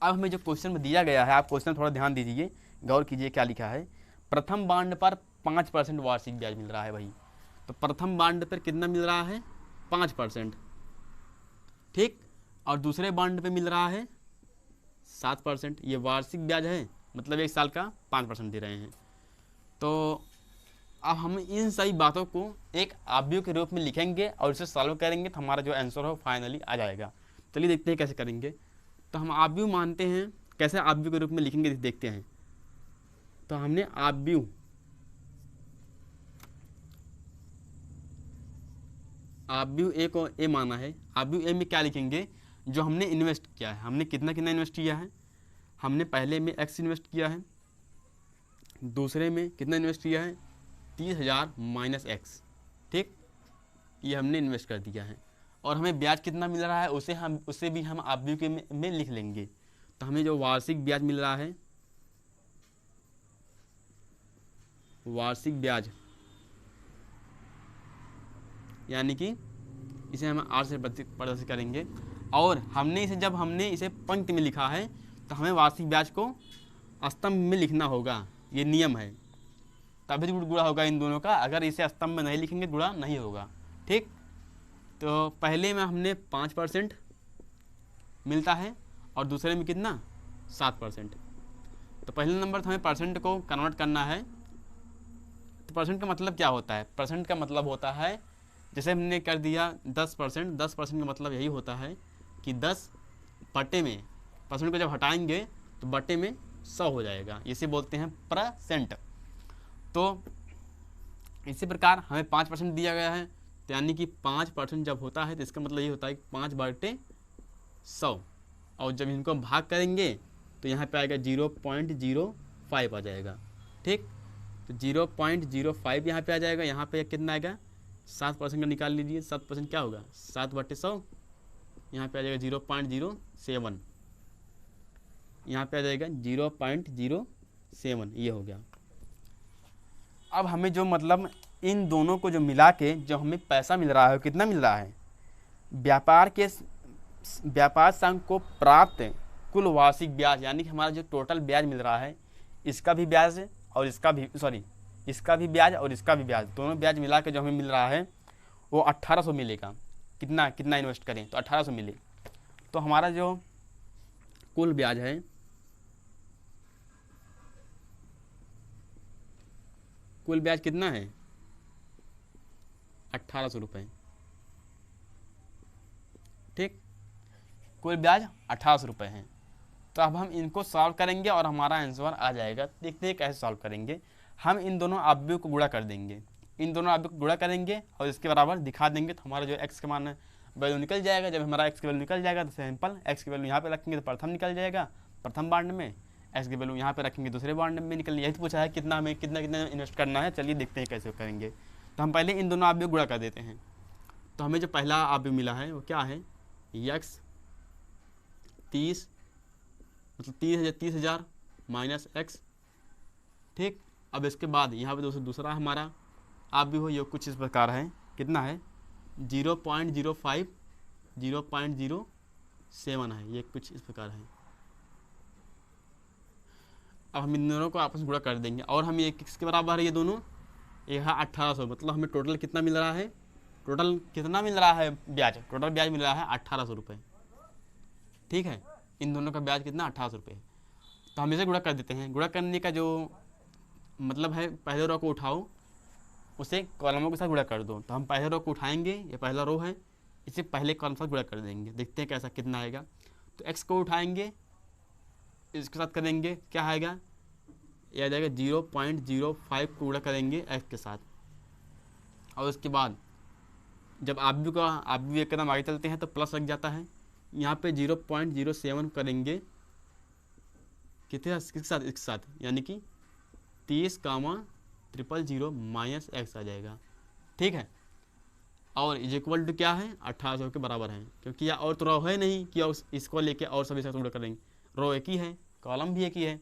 [SPEAKER 1] अब हमें जो क्वेश्चन में दिया गया है, आप क्वेश्चन थोड़ा ध्यान दीजिए, गौर कीजिए क्या लिखा है। प्रथम बॉन्ड पर 5% वार्षिक ब्याज मिल रहा है भाई, तो प्रथम बॉन्ड पर कितना मिल रहा है, 5%, ठीक। और दूसरे बॉन्ड पे मिल रहा है 7%। ये वार्षिक ब्याज है, मतलब एक साल का 5% दे रहे हैं। तो अब हम इन सही बातों को एक आव्यूह के रूप में लिखेंगे और इसे सॉल्व करेंगे तो हमारा जो आंसर हो फाइनली आ जाएगा। चलिए देखते हैं कैसे करेंगे। तो हम आव्यूह मानते हैं, कैसे आव्यूह के रूप में लिखेंगे देखते हैं। तो हमने आव्यूह ए को ए माना है। आव्यूह ए में क्या लिखेंगे, जो हमने इन्वेस्ट किया है, हमने कितना इन्वेस्ट किया है, हमने पहले में x इन्वेस्ट किया है, दूसरे में कितना इन्वेस्ट किया है, 30,000 माइनस x, ठीक, ये हमने इन्वेस्ट कर दिया है। और हमें ब्याज कितना मिल रहा है उसे भी हम आव्यूह के में लिख लेंगे। तो हमें जो वार्षिक ब्याज मिल रहा है, वार्षिक ब्याज यानी कि इसे हम r से प्रदर्शित करेंगे। और जब हमने इसे पंक्ति में लिखा है तो हमें वार्षिक ब्याज को स्तंभ में लिखना होगा, ये नियम है, तभी गुणा होगा इन दोनों का। अगर इसे स्तंभ में नहीं लिखेंगे गुणा नहीं होगा, ठीक। तो पहले में हमने 5% मिलता है और दूसरे में कितना, 7%। तो पहले नंबर हमें परसेंट को कन्वर्ट करना है। तो परसेंट का मतलब क्या होता है, परसेंट का मतलब होता है, जैसे हमने कर दिया 10%, 10% का मतलब यही होता है कि 10 बटे में, परसेंट को जब हटाएंगे तो बटे में 100 हो जाएगा, इसे बोलते हैं परसेंट। तो इसी प्रकार हमें 5% दिया गया है, तो यानी कि 5% जब होता है तो इसका मतलब ये होता है कि 5/100। और जब इनको भाग करेंगे तो यहाँ पे आएगा 0.05 आ जाएगा, ठीक। तो 0.05 यहाँ पे आ जाएगा। यहाँ पे कितना आएगा, 7% का निकाल लीजिए, 7% क्या होगा, 7/100, यहाँ पे आ जाएगा 0.07, यहाँ पे आ जाएगा 0.07, ये हो गया। अब हमें जो मतलब इन दोनों को जो मिला के जो हमें पैसा मिल रहा है, कितना मिल रहा है, व्यापार संघ को प्राप्त कुल वार्षिक ब्याज, यानी कि हमारा जो टोटल ब्याज मिल रहा है, इसका भी ब्याज और इसका भी ब्याज और इसका भी ब्याज, दोनों ब्याज मिला के जो हमें मिल रहा है वो 1800 मिलेगा। कितना इन्वेस्ट करें तो 1800 मिले। तो हमारा जो कुल ब्याज है, कुल ब्याज कितना है, 1800 रुपये, ठीक। कुल ब्याज 1800 रुपये है। तो अब हम इनको सॉल्व करेंगे और हमारा आंसर आ जाएगा। देखते हैं कैसे सॉल्व करेंगे। हम इन दोनों आव्यूह को गुणा कर देंगे, इन दोनों आव्यूह को गुणा करेंगे और इसके बराबर दिखा देंगे, तो हमारा जो x का मान वैल्यू निकल जाएगा। जब हमारा x की वैल्यू निकल जाएगा तो सिंपल x की वैल्यू यहाँ पे रखेंगे तो प्रथम निकल जाएगा, प्रथम बांड में, x की वैल्यू यहाँ पे रखेंगे दूसरे बांड में निकल। यही तो पूछा है कितना हमें कितना इन्वेस्ट करना है। चलिए देखते हैं कैसे करेंगे। तो हम पहले इन दोनों आव्यूह गुणा कर देते हैं। तो हमें जो पहला आव्यूह मिला है वो क्या है, x 30 मतलब 30,000 माइनस x ठीक। अब इसके बाद यहाँ पे दोस्तों दूसरा हमारा आप भी हो, ये कुछ इस प्रकार है, कितना है 0.05 0.07 है, ये कुछ इस प्रकार है। अब हम इन दोनों को आपस में गुणा कर देंगे और हम ये किसके बराबर है, ये दोनों ये है 1800, मतलब हमें टोटल कितना मिल रहा है, टोटल कितना मिल रहा है ब्याज, टोटल ब्याज मिल रहा है 1800 रुपये। ठीक है, इन दोनों का ब्याज कितना 1800 रुपये। तो हम इसे गुणा कर देते हैं। गुणा करने का जो मतलब है, पहले रो को उठाओ, उसे कॉलमों के साथ गुणा कर दो। तो हम पहले रो को उठाएंगे, ये पहला रो है, इसे पहले कॉलम के साथ गुणा कर देंगे, देखते हैं कैसा कितना आएगा। तो एक्स को उठाएंगे, इसके साथ करेंगे, क्या आएगा, यह आ जाएगा 0.05 को गुणा करेंगे एक्स के साथ। और उसके बाद जब आप भी एक कदम आगे चलते हैं तो प्लस लग जाता है, यहाँ पे 0.07 करेंगे कितने किसके साथ, इसके साथ, यानी कि 30,000 माइनस एक्स आ जाएगा। ठीक है, और इज इक्वल टू क्या है 1800 के बराबर है, क्योंकि यह और तो रो है नहीं कि इसको लेके और सभी साथ गुणा करेंगे, रो एक ही है, कॉलम भी एक ही है।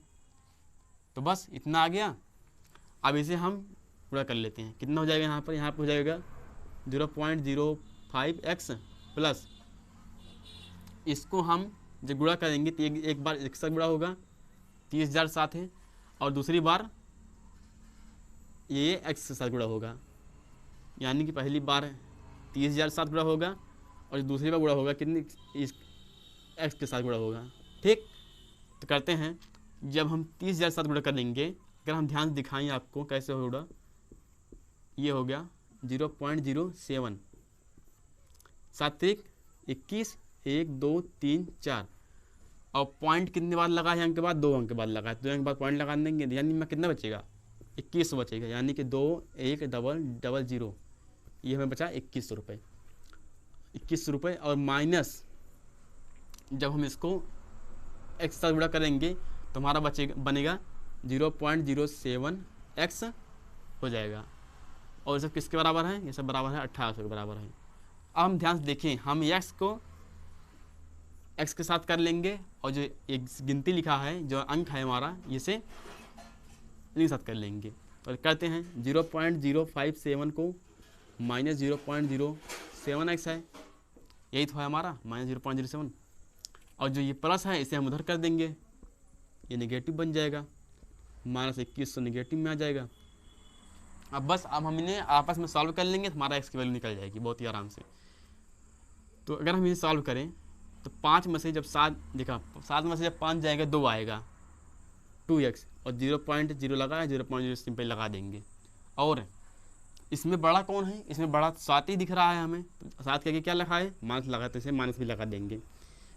[SPEAKER 1] तो बस इतना आ गया। अब इसे हम गुणा कर लेते हैं, कितना हो जाएगा यहाँ पर हो जाएगा 0.05x प्लस, इसको हम जब गुणा करेंगे तो एक बार एक साथ गुणा होगा 30,000 साथ है, और दूसरी बार ये एक्स के साथ गुणा होगा, यानी कि पहली बार 30,000 साथ गुणा होगा और दूसरी बार गुणा होगा कितनी, इस एक्स के साथ गुणा होगा। ठीक, तो करते हैं, जब हम 30,000 साथ गुणा करेंगे, अगर हम ध्यान दिखाएं आपको कैसे होगा, ये हो गया 0.07 7 21 1 2 3 4, और पॉइंट कितने बार लगा है, अंक के बाद 2 अंक के बाद लगा है, 2 अंक के बाद पॉइंट लगा देंगे, यानी में कितना बचेगा 2100 बचेगा, यानी कि 2100, ये हमें बचा 2100 रुपये, 2100 रुपये। और माइनस जब हम इसको एक्स साथ गुणा करेंगे तो हमारा बनेगा 0.07x हो जाएगा, और ये सब किसके बराबर है, ये सब बराबर है 1800 के बराबर है। अब हम ध्यान से देखें, हम एक्स को एक्स के साथ कर लेंगे, और जो एक गिनती लिखा है, जो अंक है हमारा, इसे इनके साथ कर लेंगे। और करते हैं 0.057 को माइनस 0.07x है, यही तो है हमारा माइनस 0.07, और जो ये प्लस है इसे हम उधर कर देंगे, ये नेगेटिव बन जाएगा, माइनस 2100 नेगेटिव में आ जाएगा। अब बस अब हम इन्हें आपस में सॉल्व कर लेंगे तो हमारा एक्स की वैल्यू निकल जाएगी बहुत ही आराम से। तो अगर हम इन्हें सॉल्व करें तो 5 में से जब 7 में से जब 5 जाएगा 2 आएगा 2x, और 0.0 लगा है 0.0 सिंपल लगा देंगे। और इसमें बड़ा कौन है, इसमें बड़ा 7 ही दिख रहा है हमें, तो 7 के आगे क्या लिखा है माइनस लगा, तो इसे माइनस भी लगा देंगे।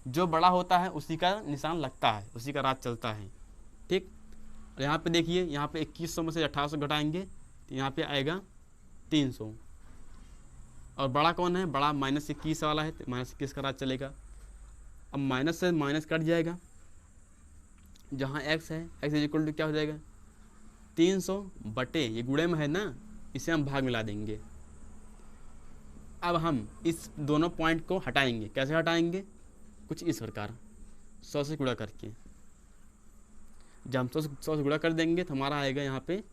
[SPEAKER 1] जो बड़ा होता है उसी का निशान लगता है, उसी का राज चलता है। ठीक, और यहाँ पे देखिए, यहाँ पे 2100 में से 1800 घटाएंगे तो यहाँ पे आएगा 300, और बड़ा कौन है, बड़ा -21 वाला है, तो -21 का राज चलेगा। अब माइनस से माइनस कट जाएगा, जहाँ x है, x इज इक्वल टू क्या हो जाएगा 300 बटे, ये गुणे में है ना, इसे हम भाग मिला देंगे। अब हम इस दोनों पॉइंट को हटाएंगे, कैसे हटाएंगे, कुछ इस प्रकार 100 से गुणा करके। जब हम 100 से गुणा कर देंगे तो हमारा आएगा यहाँ पे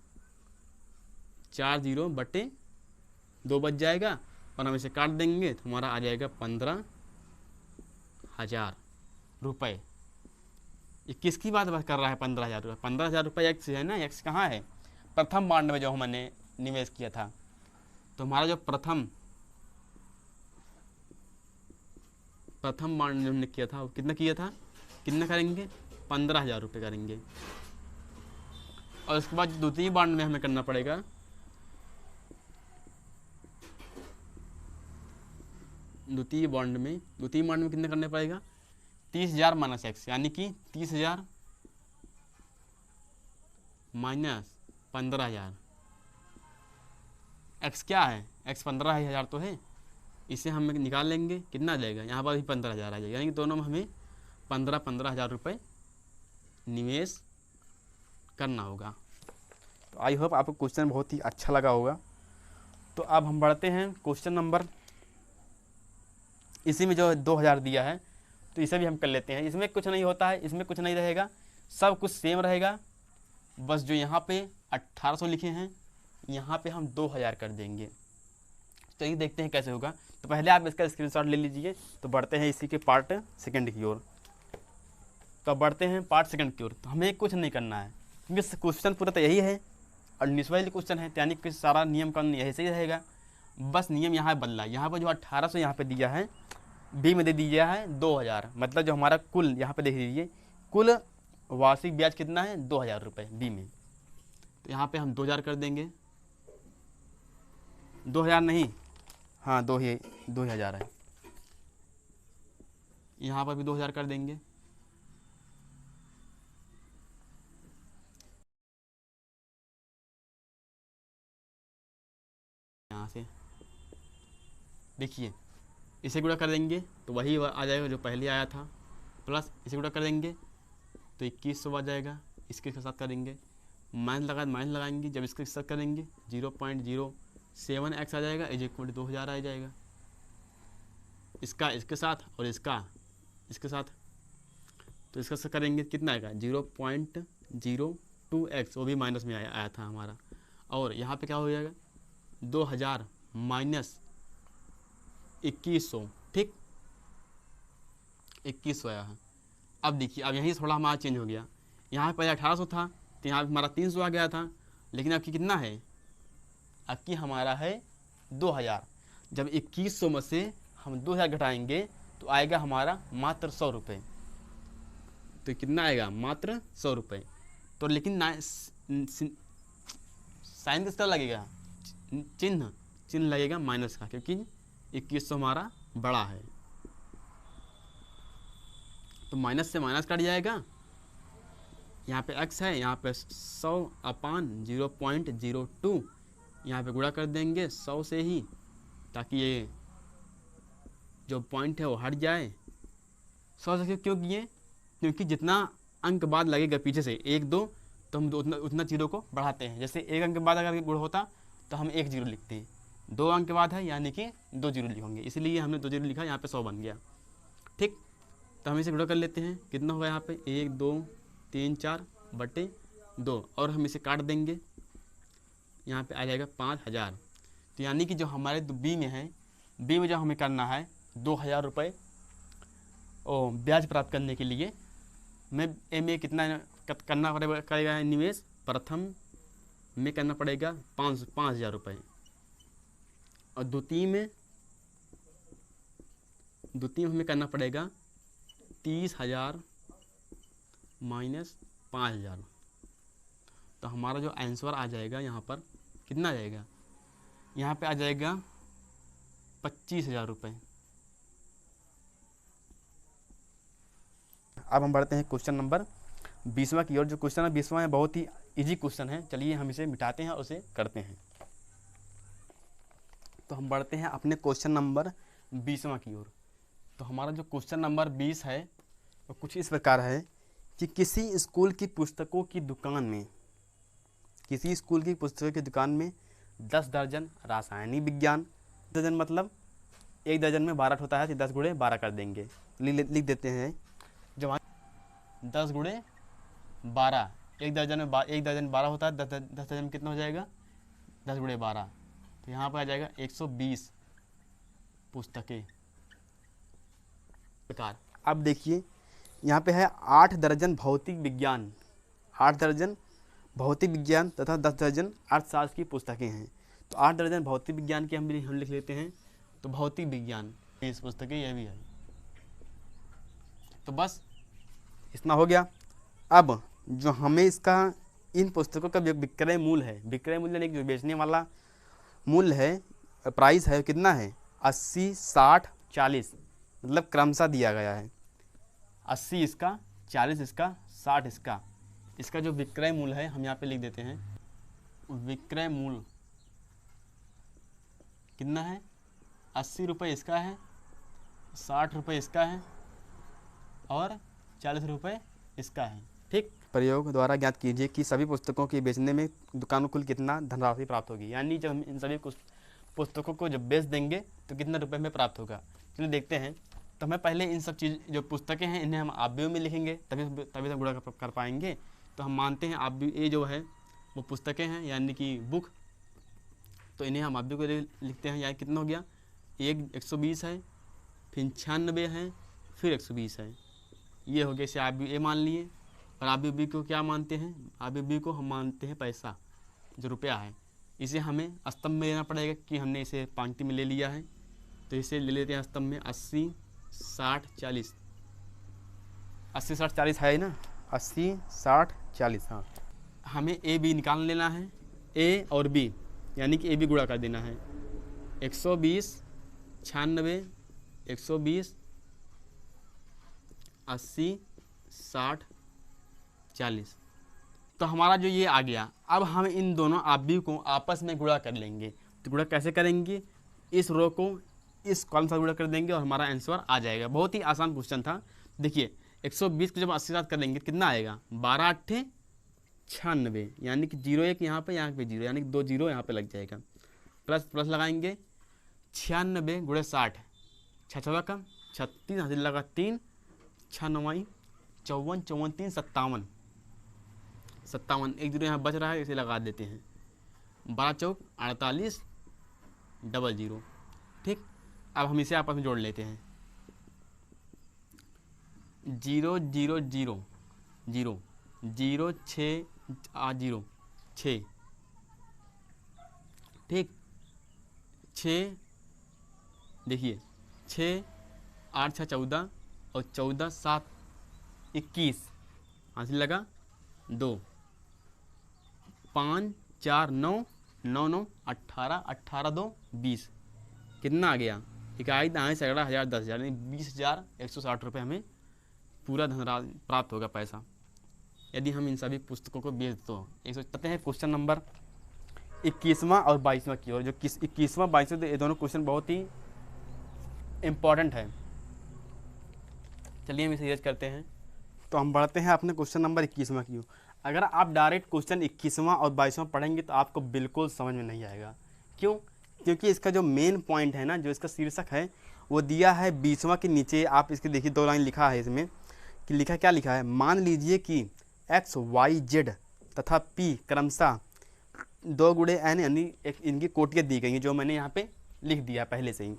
[SPEAKER 1] 40 बटे 2 बच जाएगा, और हम इसे काट देंगे तो हमारा आ जाएगा 15,000 रुपये। ये किसकी बात कर रहा है 15,000 रुपये, 15,000 रुपये एक्स है ना, एक्स कहाँ है, प्रथम बांड में जो हमने निवेश किया था। तो हमारा जो प्रथम बांड जो हमने किया था वो कितना किया था, कितना करेंगे 15,000 रुपये करेंगे। और उसके बाद द्वितीय बांड में हमें करना पड़ेगा, द्वितीय बांड में कितना करना पड़ेगा 30,000 माइनस एक्स, यानी कि 30,000 माइनस 15,000। एक्स क्या है, एक्स 15,000 तो है, इसे हम निकाल लेंगे, कितना आ जाएगा, यहाँ पर भी 15,000 आ जाएगा, यानी कि दोनों में हमें 15,000 रुपये निवेश करना होगा। तो आई होप आपको क्वेश्चन बहुत ही अच्छा लगा होगा। तो अब हम बढ़ते हैं क्वेश्चन नंबर, इसी में जो 2,000 दिया है तो इसे भी हम कर लेते हैं। इसमें कुछ नहीं होता है, इसमें कुछ नहीं रहेगा, सब कुछ सेम रहेगा, बस जो यहाँ पे 1800 लिखे हैं, यहाँ पे हम 2000 कर देंगे। तो ये देखते हैं कैसे होगा। तो पहले आप इसका स्क्रीनशॉट ले लीजिए। तो बढ़ते हैं इसी के पार्ट सेकंड की ओर। तो बढ़ते हैं पार्ट सेकंड की ओर। तो हमें कुछ नहीं करना है क्योंकि क्वेश्चन पूरा तो यही है और 19वां क्वेश्चन है, यानी कि सारा नियम कानून यही सही रहेगा। बस नियम यहाँ बदला, यहाँ पर जो 1800 यहाँ पे दिया है, बी में दे दिया है 2000, मतलब जो हमारा कुल यहाँ पे देख लीजिए, कुल वार्षिक ब्याज कितना है 2000 रुपये बी में। तो यहाँ पे हम 2000 कर देंगे, 2000 नहीं, हाँ 2000 है, यहाँ पर भी 2000 कर देंगे। यहाँ से देखिए इसे गुणा कर देंगे तो वही आ जाएगा जो पहले आया था, प्लस इसे गुणा कर देंगे तो 2100 आ जाएगा। इसके साथ करेंगे माइनस लगाएंगे, जब इसके साथ करेंगे 0.07x आ जाएगा, इज इक्वल 2000 आ जाएगा। इसका इसके साथ और इसका इसके साथ, तो इसका साथ करेंगे कितना आएगा 0.02x, वो भी माइनस में आया था हमारा। और यहाँ पे क्या हो जाएगा 2000 माइनस 2100, ठीक 2100 आया है। अब देखिए अब यहीं थोड़ा हमारा चेंज हो गया, यहाँ पहले 1800 था तो यहाँ हमारा 300 आ गया था, लेकिन अब की कितना है, अब की हमारा है 2000। जब 2100 में से हम 2000 घटाएंगे तो आएगा हमारा मात्र 100 रुपये। तो कितना आएगा मात्र 100 रुपये। तो लेकिन साइन किसका लगेगा, चिन्ह लगेगा माइनस का, क्योंकि 2100 हमारा बड़ा है। तो माइनस से माइनस कट जाएगा, यहाँ पे x है, यहाँ पे 100/0.02, यहाँ पे गुणा कर देंगे 100 से ही, ताकि ये जो पॉइंट है वो हट जाए। 100 से क्यों किए, क्योंकि जितना अंक बाद लगेगा पीछे से 1 2, तो हम उतना जीरो को बढ़ाते हैं। जैसे 1 अंक के बाद अगर गुण होता तो हम 1 जीरो लिखते हैं, 2 अंक के बाद है यानी कि 2 जीरो लिखेंगे, इसलिए हमने 2 जीरो लिखा, यहाँ पे 100 बन गया, ठीक। तो हम इसे गुणा कर लेते हैं, कितना होगा यहाँ पे 1 2 3 4 बटे 2, और हम इसे काट देंगे, यहाँ पे आ जाएगा 5000। तो यानी कि जो हमारे बी में है, बी में जो हमें करना है 2000 रुपये ब्याज प्राप्त करने के लिए मैं ए में कितना करना पड़ेगा निवेश, प्रथम में करना पड़ेगा 5000 रुपये, और द्वितीय में हमें करना पड़ेगा 30,000 माइनस 5,000। तो हमारा जो आंसर आ जाएगा यहाँ पर कितना आ जाएगा, यहाँ पे आ जाएगा 25,000 रुपये। अब हम बढ़ते हैं क्वेश्चन नंबर 20वां की ओर। जो क्वेश्चन है 20वां है, बहुत ही इजी क्वेश्चन है। चलिए हम इसे मिटाते हैं और उसे करते हैं। तो हम बढ़ते हैं अपने क्वेश्चन नंबर 20वां की ओर। तो हमारा जो क्वेश्चन नंबर 20 है वो कुछ इस प्रकार है कि किसी स्कूल की पुस्तकों की दुकान में 10 दर्जन रासायनिक विज्ञान, दर्जन मतलब 1 दर्जन में 12 होता है, तो 10 गुणे 12 कर देंगे, लिख देते हैं। जब 10 गुणे 12, 1 दर्जन 12 होता है, 10 दर्जन में कितना हो जाएगा 10 गुणे 12, तो यहाँ पर आ जाएगा 120 पुस्तकें प्रकार। अब देखिए यहाँ पे है 8 दर्जन भौतिक विज्ञान, 8 दर्जन भौतिक विज्ञान तथा 10 दर्जन अर्थशास्त्र की पुस्तकें हैं। तो 8 दर्जन भौतिक विज्ञान की हम लिख लेते हैं। तो भौतिक विज्ञान इस पुस्तकें यह भी है। तो बस इतना हो गया। अब जो हमें इसका इन पुस्तकों का विक्रय मूल्य है, विक्रय मूल्य यानी जो बेचने वाला मूल्य है, प्राइस है, कितना है 80 60 40, मतलब क्रमशः दिया गया है। 80 इसका, 40 इसका, 60 इसका। इसका जो विक्रय मूल्य है हम यहाँ पे लिख देते हैं। विक्रय मूल्य कितना है 80 रुपये इसका है, 60 रुपये इसका है और 40 रुपये इसका है, ठीक। प्रयोग द्वारा ज्ञात कीजिए कि सभी पुस्तकों के बेचने में दुकान को कुल कितना धनराशि प्राप्त होगी। यानी जब हम इन सभी पुस्तकों को जब बेच देंगे तो कितना रुपए में प्राप्त होगा। चलिए देखते हैं। तो हमें पहले इन सब चीज़ जो पुस्तकें हैं इन्हें हम आव्यूह में लिखेंगे, तभी तो गुणा कर पाएंगे। तो हम मानते हैं आव्यूह ए जो है वो पुस्तकें हैं यानी कि बुक, तो इन्हें हम आप भी को लिखते हैं। यहाँ कितना हो गया, 120 है, फिर 96 है, फिर 120 है, ये हो गया। इसे आप भी ए मान लिए। और आप भी को क्या मानते हैं, आप भी को हम मानते हैं पैसा, जो रुपया है। इसे हमें स्तंभ में लेना पड़ेगा कि हमने इसे पंक्ति में ले लिया है, तो इसे ले लेते हैं स्तंभ में। 80 60 40, 80 60 40 है ना, 80 60 40। हाँ, हमें ए बी निकाल लेना है, ए और बी यानी कि ए बी गुणा कर देना है। 120 96 120 80 60 40, तो हमारा जो ये आ गया। अब हम इन दोनों आव्यूह को आपस में गुणा कर लेंगे। तो गुणा कैसे करेंगे, इस रो को इस कॉलम से गुणा कर देंगे और हमारा आंसर आ जाएगा। बहुत ही आसान क्वेश्चन था। देखिए 120 को जब 80 साथ कर लेंगे कितना आएगा, 12 8 96, यानी कि 0 1 यहाँ पे 0, यानी कि 2 0 यहाँ पे लग जाएगा। प्लस प्लस लगाएंगे, 96 गुणे 60, 6 6 का 36, हासिल लगा 3, 6 9 54, 54 3 57, 57, एक 0 यहाँ बच रहा है, इसे लगा देते हैं। 12 चौक 48 00। ठीक, अब हम इसे आपस में जोड़ लेते हैं। 0 0 0 0 0 6 0 6, ठीक, 6, देखिए 6 8 6 14 और 14 7 21, हासिल लगा 2, 5 4 9 9 9 18 18 2 20, कितना आ गया, इकाई दाएँ सैकड़ा 1000 10,000 यानी 20,160 रुपये हमें पूरा धनराशि प्राप्त होगा, पैसा, यदि हम इन सभी पुस्तकों को बेच दो। एक सोचते हैं क्वेश्चन नंबर 21वां और 22वां की ओर। जो 21वां 22वां, ये दोनों क्वेश्चन बहुत ही इम्पॉर्टेंट है। चलिए हम इसे यूज करते हैं। तो हम बढ़ते हैं अपने क्वेश्चन नंबर 21वां की ओर। अगर आप डायरेक्ट क्वेश्चन 21वां और 22वां पढ़ेंगे तो आपको बिल्कुल समझ में नहीं आएगा। क्यों? क्योंकि इसका जो मेन पॉइंट है ना, जो इसका शीर्षक है वो दिया है 20वां के नीचे। आप इसके देखिए 2 लाइन लिखा है इसमें, कि लिखा क्या लिखा है, मान लीजिए कि x y z तथा p क्रमशः 2 गुणे n, यानी इनकी कोटियाँ दी गई हैं, जो मैंने यहाँ पे लिख दिया पहले से ही।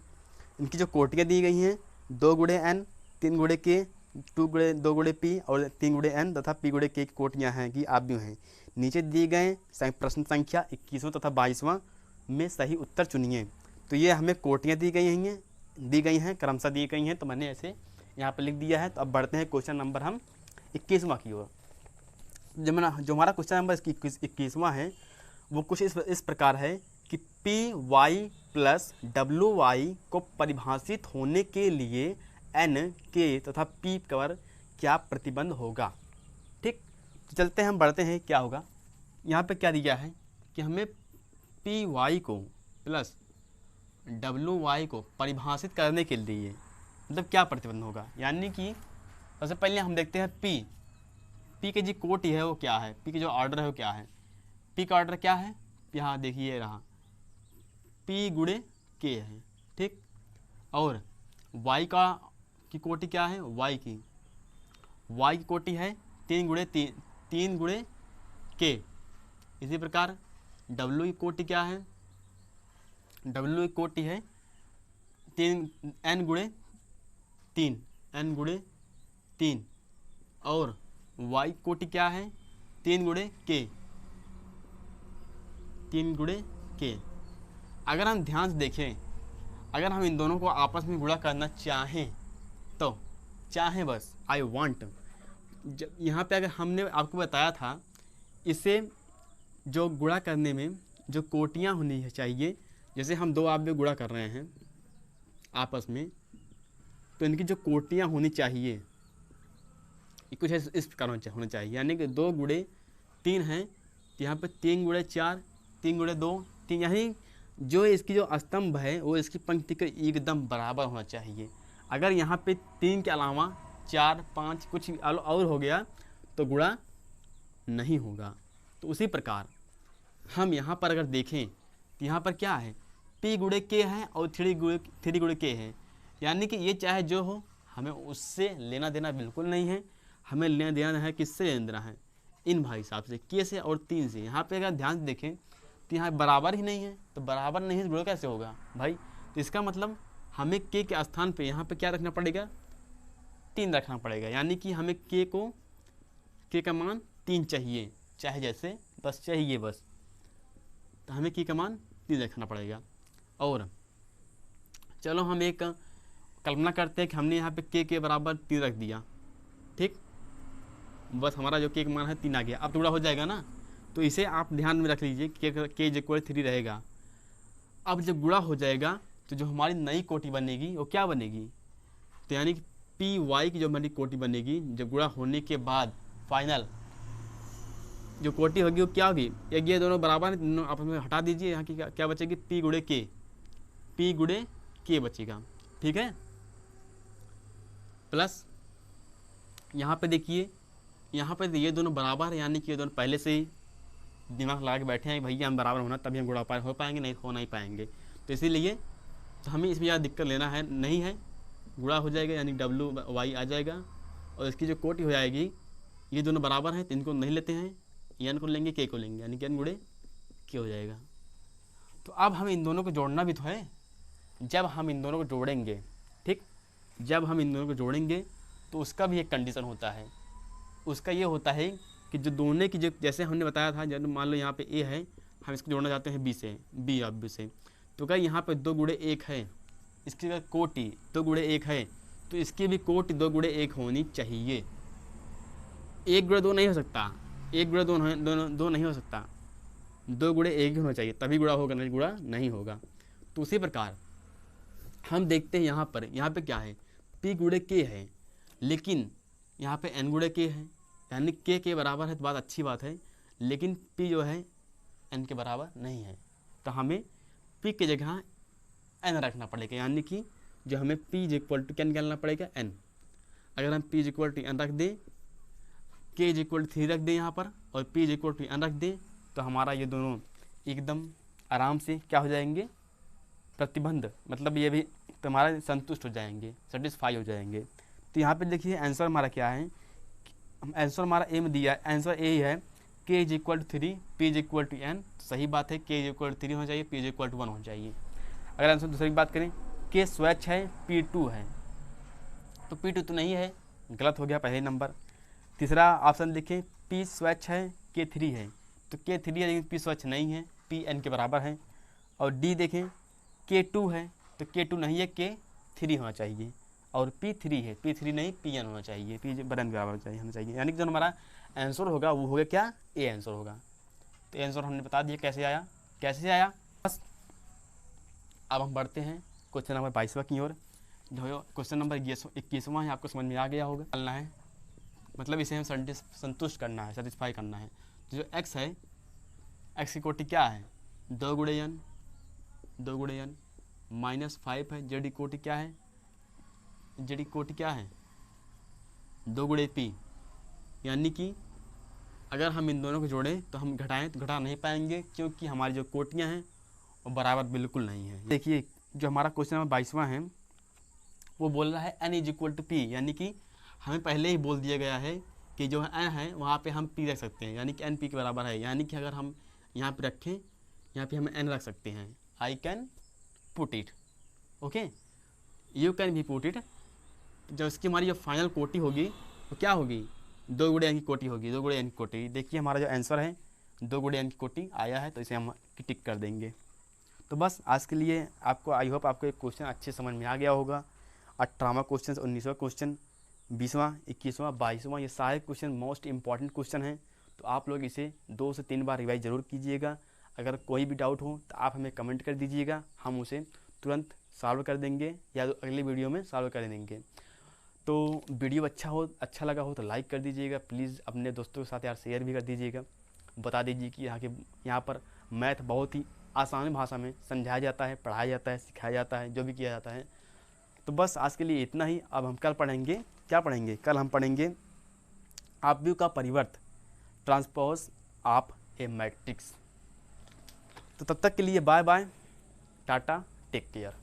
[SPEAKER 1] इनकी जो कोटियाँ दी गई हैं 2 गुणे n, 3 गुणे k, 2 गुणे p और 3 गुणे n तथा p गुणे k की कोटियाँ हैं कि आव्यूह हैं। नीचे दिए गए प्रश्न संख्या 21वां तथा 22वां में सही उत्तर चुनिए। तो ये हमें कोटियाँ दी गई हैं क्रमशः दी गई हैं, तो मैंने ऐसे यहाँ पर लिख दिया है। तो अब बढ़ते हैं क्वेश्चन नंबर हम 21वां की ओर। जो हमारा क्वेश्चन नंबर 21वां है वो कुछ इस प्रकार है कि P Y plus W Y को परिभाषित होने के लिए एन के तथा पी पर क्या प्रतिबंध होगा। ठीक, तो चलते हैं, हम बढ़ते हैं। क्या होगा, यहाँ पे क्या दिया है कि हमें पी वाई को प्लस डब्ल्यू वाई को परिभाषित करने के लिए मतलब क्या प्रतिबंध होगा। यानी कि सबसे पहले हम देखते हैं पी के जी कोटि है वो क्या है, पी के जो ऑर्डर है वो क्या है। पी का ऑर्डर क्या है, यहाँ देखिए रहा, पी गुणे के है। ठीक, और वाई की कोटि क्या है, वाई की कोटि है 3 गुणे के। इसी प्रकार डब्ल्यू की कोटि क्या है, डब्ल्यू की कोटि है 3 n गुणे 3 और y कोटि क्या है 3 गुणे के। अगर हम ध्यान से देखें, अगर हम इन दोनों को आपस में गुणा करना चाहें तो बस आई वांट, यहाँ पे अगर हमने आपको बताया था इसे जो गुणा करने में जो कोटियाँ होनी चाहिए, जैसे हम 2 आव्यूह गुणा कर रहे हैं आपस में, तो इनकी जो कोटियाँ होनी चाहिए कुछ इस प्रकार होना चाहिए। यानी कि 2 गुणे 3 हैं, तो यहाँ पे 3 गुणे 4, 3 गुणे 2, 3, यानी जो इसकी जो स्तंभ है वो इसकी पंक्ति के एकदम बराबर होना चाहिए। अगर यहाँ पे 3 के अलावा 4 5 कुछ और हो गया तो गुणा नहीं होगा। तो उसी प्रकार हम यहाँ पर अगर देखें तो यहाँ पर क्या है, p गुणे k है और 3 गुणे k है। यानी कि ये चाहे जो हो, हमें उससे लेना देना बिल्कुल नहीं है। हमें लेना देना है, किससे लेना देना है, इन भाई साहब से के से और 3 से। यहाँ पे अगर ध्यान से देखें तो यहाँ बराबर ही नहीं है, तो बराबर नहीं है तो गुणा कैसे होगा भाई। तो इसका मतलब हमें के स्थान पे यहाँ पे क्या रखना पड़ेगा, 3 रखना पड़ेगा। यानी कि हमें के का मान 3 चाहिए, चाहे जैसे बस चाहिए बस, तो हमें के का मान 3 रखना पड़ेगा। और चलो हम एक कल्पना करते हैं कि हमने यहाँ पे के बराबर 3 रख दिया, ठीक, बस हमारा जो के का मान है 3 आ गया। अब टुकड़ा हो जाएगा ना, तो इसे आप ध्यान में रख लीजिए के इक्वल 3 रहेगा। अब जब गुणा हो जाएगा तो जो हमारी नई कोटि बनेगी वो क्या बनेगी, तो यानी कि पी वाई की जो हमारी कोटि बनेगी जब गुणा होने के बाद फाइनल जो कोटि होगी वो क्या होगी, एक ये दोनों बराबर है, दोनों आपस में हटा दीजिए, यहाँ की क्या बचेगी, पी गुणे के बचेगा, ठीक है। प्लस यहाँ पे देखिए, यहाँ पे ये दोनों बराबर है, यानी कि ये दोनों पहले से ही दिमाग लगा के बैठे हैं भैया हम बराबर होना तभी हम गुणा हो पाएंगे, नहीं हो नहीं पाएंगे। तो इसीलिए तो हमें इसमें ज़्यादा दिक्कत लेना है नहीं है, गुणा हो जाएगा यानी डब्लू वाई आ जाएगा, और इसकी जो कोटि हो जाएगी ये दोनों बराबर हैं तो इनको नहीं लेते हैं, एन को लेंगे के को लेंगे, यानी कि एन गुणे के हो जाएगा। तो अब हम इन दोनों को जोड़ना भी तो है, जब हम इन दोनों को जोड़ेंगे, ठीक, जब हम इन दोनों को जोड़ेंगे तो उसका भी एक कंडीशन होता है। उसका ये होता है कि जो दोनों की जो जैसे हमने बताया था, जब मान लो यहाँ पे ए है, हम इसको जोड़ना चाहते हैं बी से, बी अब बी से, तो क्या यहाँ पे 2 गुणे 1 है, इसकी अगर कोटि 2 गुणे 1 है तो इसकी भी कोटि 2 गुणे 1 होनी चाहिए। 1 गुणे 2 नहीं हो सकता, 1 गुणे 2 नहीं हो सकता, 2 गुणे 1 ही होना चाहिए तभी गुणा होगा, नहीं गुणा नहीं होगा। तो उसी प्रकार हम देखते हैं यहाँ पे क्या है, पी गुणे के है, लेकिन यहाँ पे एन गुणे के है, यानी के बराबर है तो बात अच्छी बात है, लेकिन पी जो है एन के बराबर नहीं है, तो हमें पी की जगह एन रखना पड़ेगा, यानी कि जो हमें पी इज इक्वल टू क्या निकालना पड़ेगा, एन। अगर हम P is equal to N रख दें, के इज इक्वल टू 3 रख दें यहाँ पर, और P is equal to N रख दें, तो हमारा ये दोनों एकदम आराम से क्या हो जाएंगे, प्रतिबंध, मतलब ये भी तो हमारा संतुष्ट हो जाएंगे, सेटिस्फाई हो जाएंगे। तो यहाँ पे देखिए आंसर हमारा क्या है, आंसर हमारा ए में दिया है, आंसर ए ही है K is equal to 3 P is equal to N. सही बात है, के इज इक्वल टू 3 होना चाहिए, पी इज इक्वल टू 1 होना चाहिए। अगर आंसर दूसरी की बात करें, के स्वच्छ है पी 2 है, तो पी 2 तो नहीं है, गलत हो गया पहले नंबर। तीसरा ऑप्शन देखें, पी स्वच्छ है के 3 है, तो के 3 है लेकिन पी स्वच्छ नहीं है, पी एन के बराबर है। और डी देखें, के 2 है तो के 2 नहीं है, के 3 होना चाहिए, और पी 3 है, पी 3 नहीं पी एन होना चाहिए, पी बराबर बराबर होना चाहिए, यानी कि जो हमारा आंसर होगा वो होगा क्या, ए आंसर होगा। तो आंसर हमने बता दिया कैसे आया, कैसे आया। बस अब हम बढ़ते हैं क्वेश्चन नंबर 22वां की ओर। जो क्वेश्चन नंबर 21वां है, आपको समझ में आ गया होगा, करना है मतलब इसे हम संतुष्ट करना है, सेटिस्फाई करना है। तो जो एक्स है, एक्स की कोटि क्या है, 2 गुणे एन -5 है। जेड की कोटि क्या है, जेड की कोटि क्या है, 2 गुणे पी, यानी कि अगर हम इन दोनों को जोड़ें तो हम घटाएं तो घटा नहीं पाएंगे, क्योंकि हमारी जो कोटियां हैं वो बराबर बिल्कुल नहीं है। देखिए जो हमारा क्वेश्चन नंबर 22वां है वो बोल रहा है N is equal to P, यानी कि हमें पहले ही बोल दिया गया है कि जो एन है वहाँ पे हम पी रख सकते हैं, यानी कि एन पी के बराबर है, यानी कि अगर हम यहाँ पे रखें, यहाँ पे हम एन रख सकते हैं, I can put it, okay, you can भी पुट इट। जब इसकी हमारी जो फाइनल कोटि होगी वो क्या होगी, 2 गुणे एन की कोटि होगी, 2 गुणे एन की कोटि। देखिए हमारा जो आंसर है 2 गुणे एन की कोटि आया है, तो इसे हम टिक कर देंगे। तो बस आज के लिए आपको आई होप आपको एक क्वेश्चन अच्छे समझ में आ गया होगा। 18वां क्वेश्चन, 19वां क्वेश्चन, 20वां, 21वां, 22वां, ये सारे क्वेश्चन मोस्ट इंपॉर्टेंट क्वेश्चन हैं, तो आप लोग इसे 2 से 3 बार रिवाइज ज़रूर कीजिएगा। अगर कोई भी डाउट हो तो आप हमें कमेंट कर दीजिएगा, हम उसे तुरंत सॉल्व कर देंगे या तो अगली वीडियो में सॉल्व कर देंगे। तो वीडियो अच्छा लगा हो तो लाइक कर दीजिएगा, प्लीज़ अपने दोस्तों के साथ यार शेयर भी कर दीजिएगा। बता दीजिए कि यहाँ पर मैथ बहुत ही आसान भाषा में समझाया जाता है, पढ़ाया जाता है, सिखाया जाता है, जो भी किया जाता है। तो बस आज के लिए इतना ही। अब हम कल पढ़ेंगे, क्या पढ़ेंगे, कल हम पढ़ेंगे अपव्यय का परिवर्त, ट्रांसपोज ऑफ ए मैट्रिक्स। तो तब तक के लिए bye bye, tata, take care.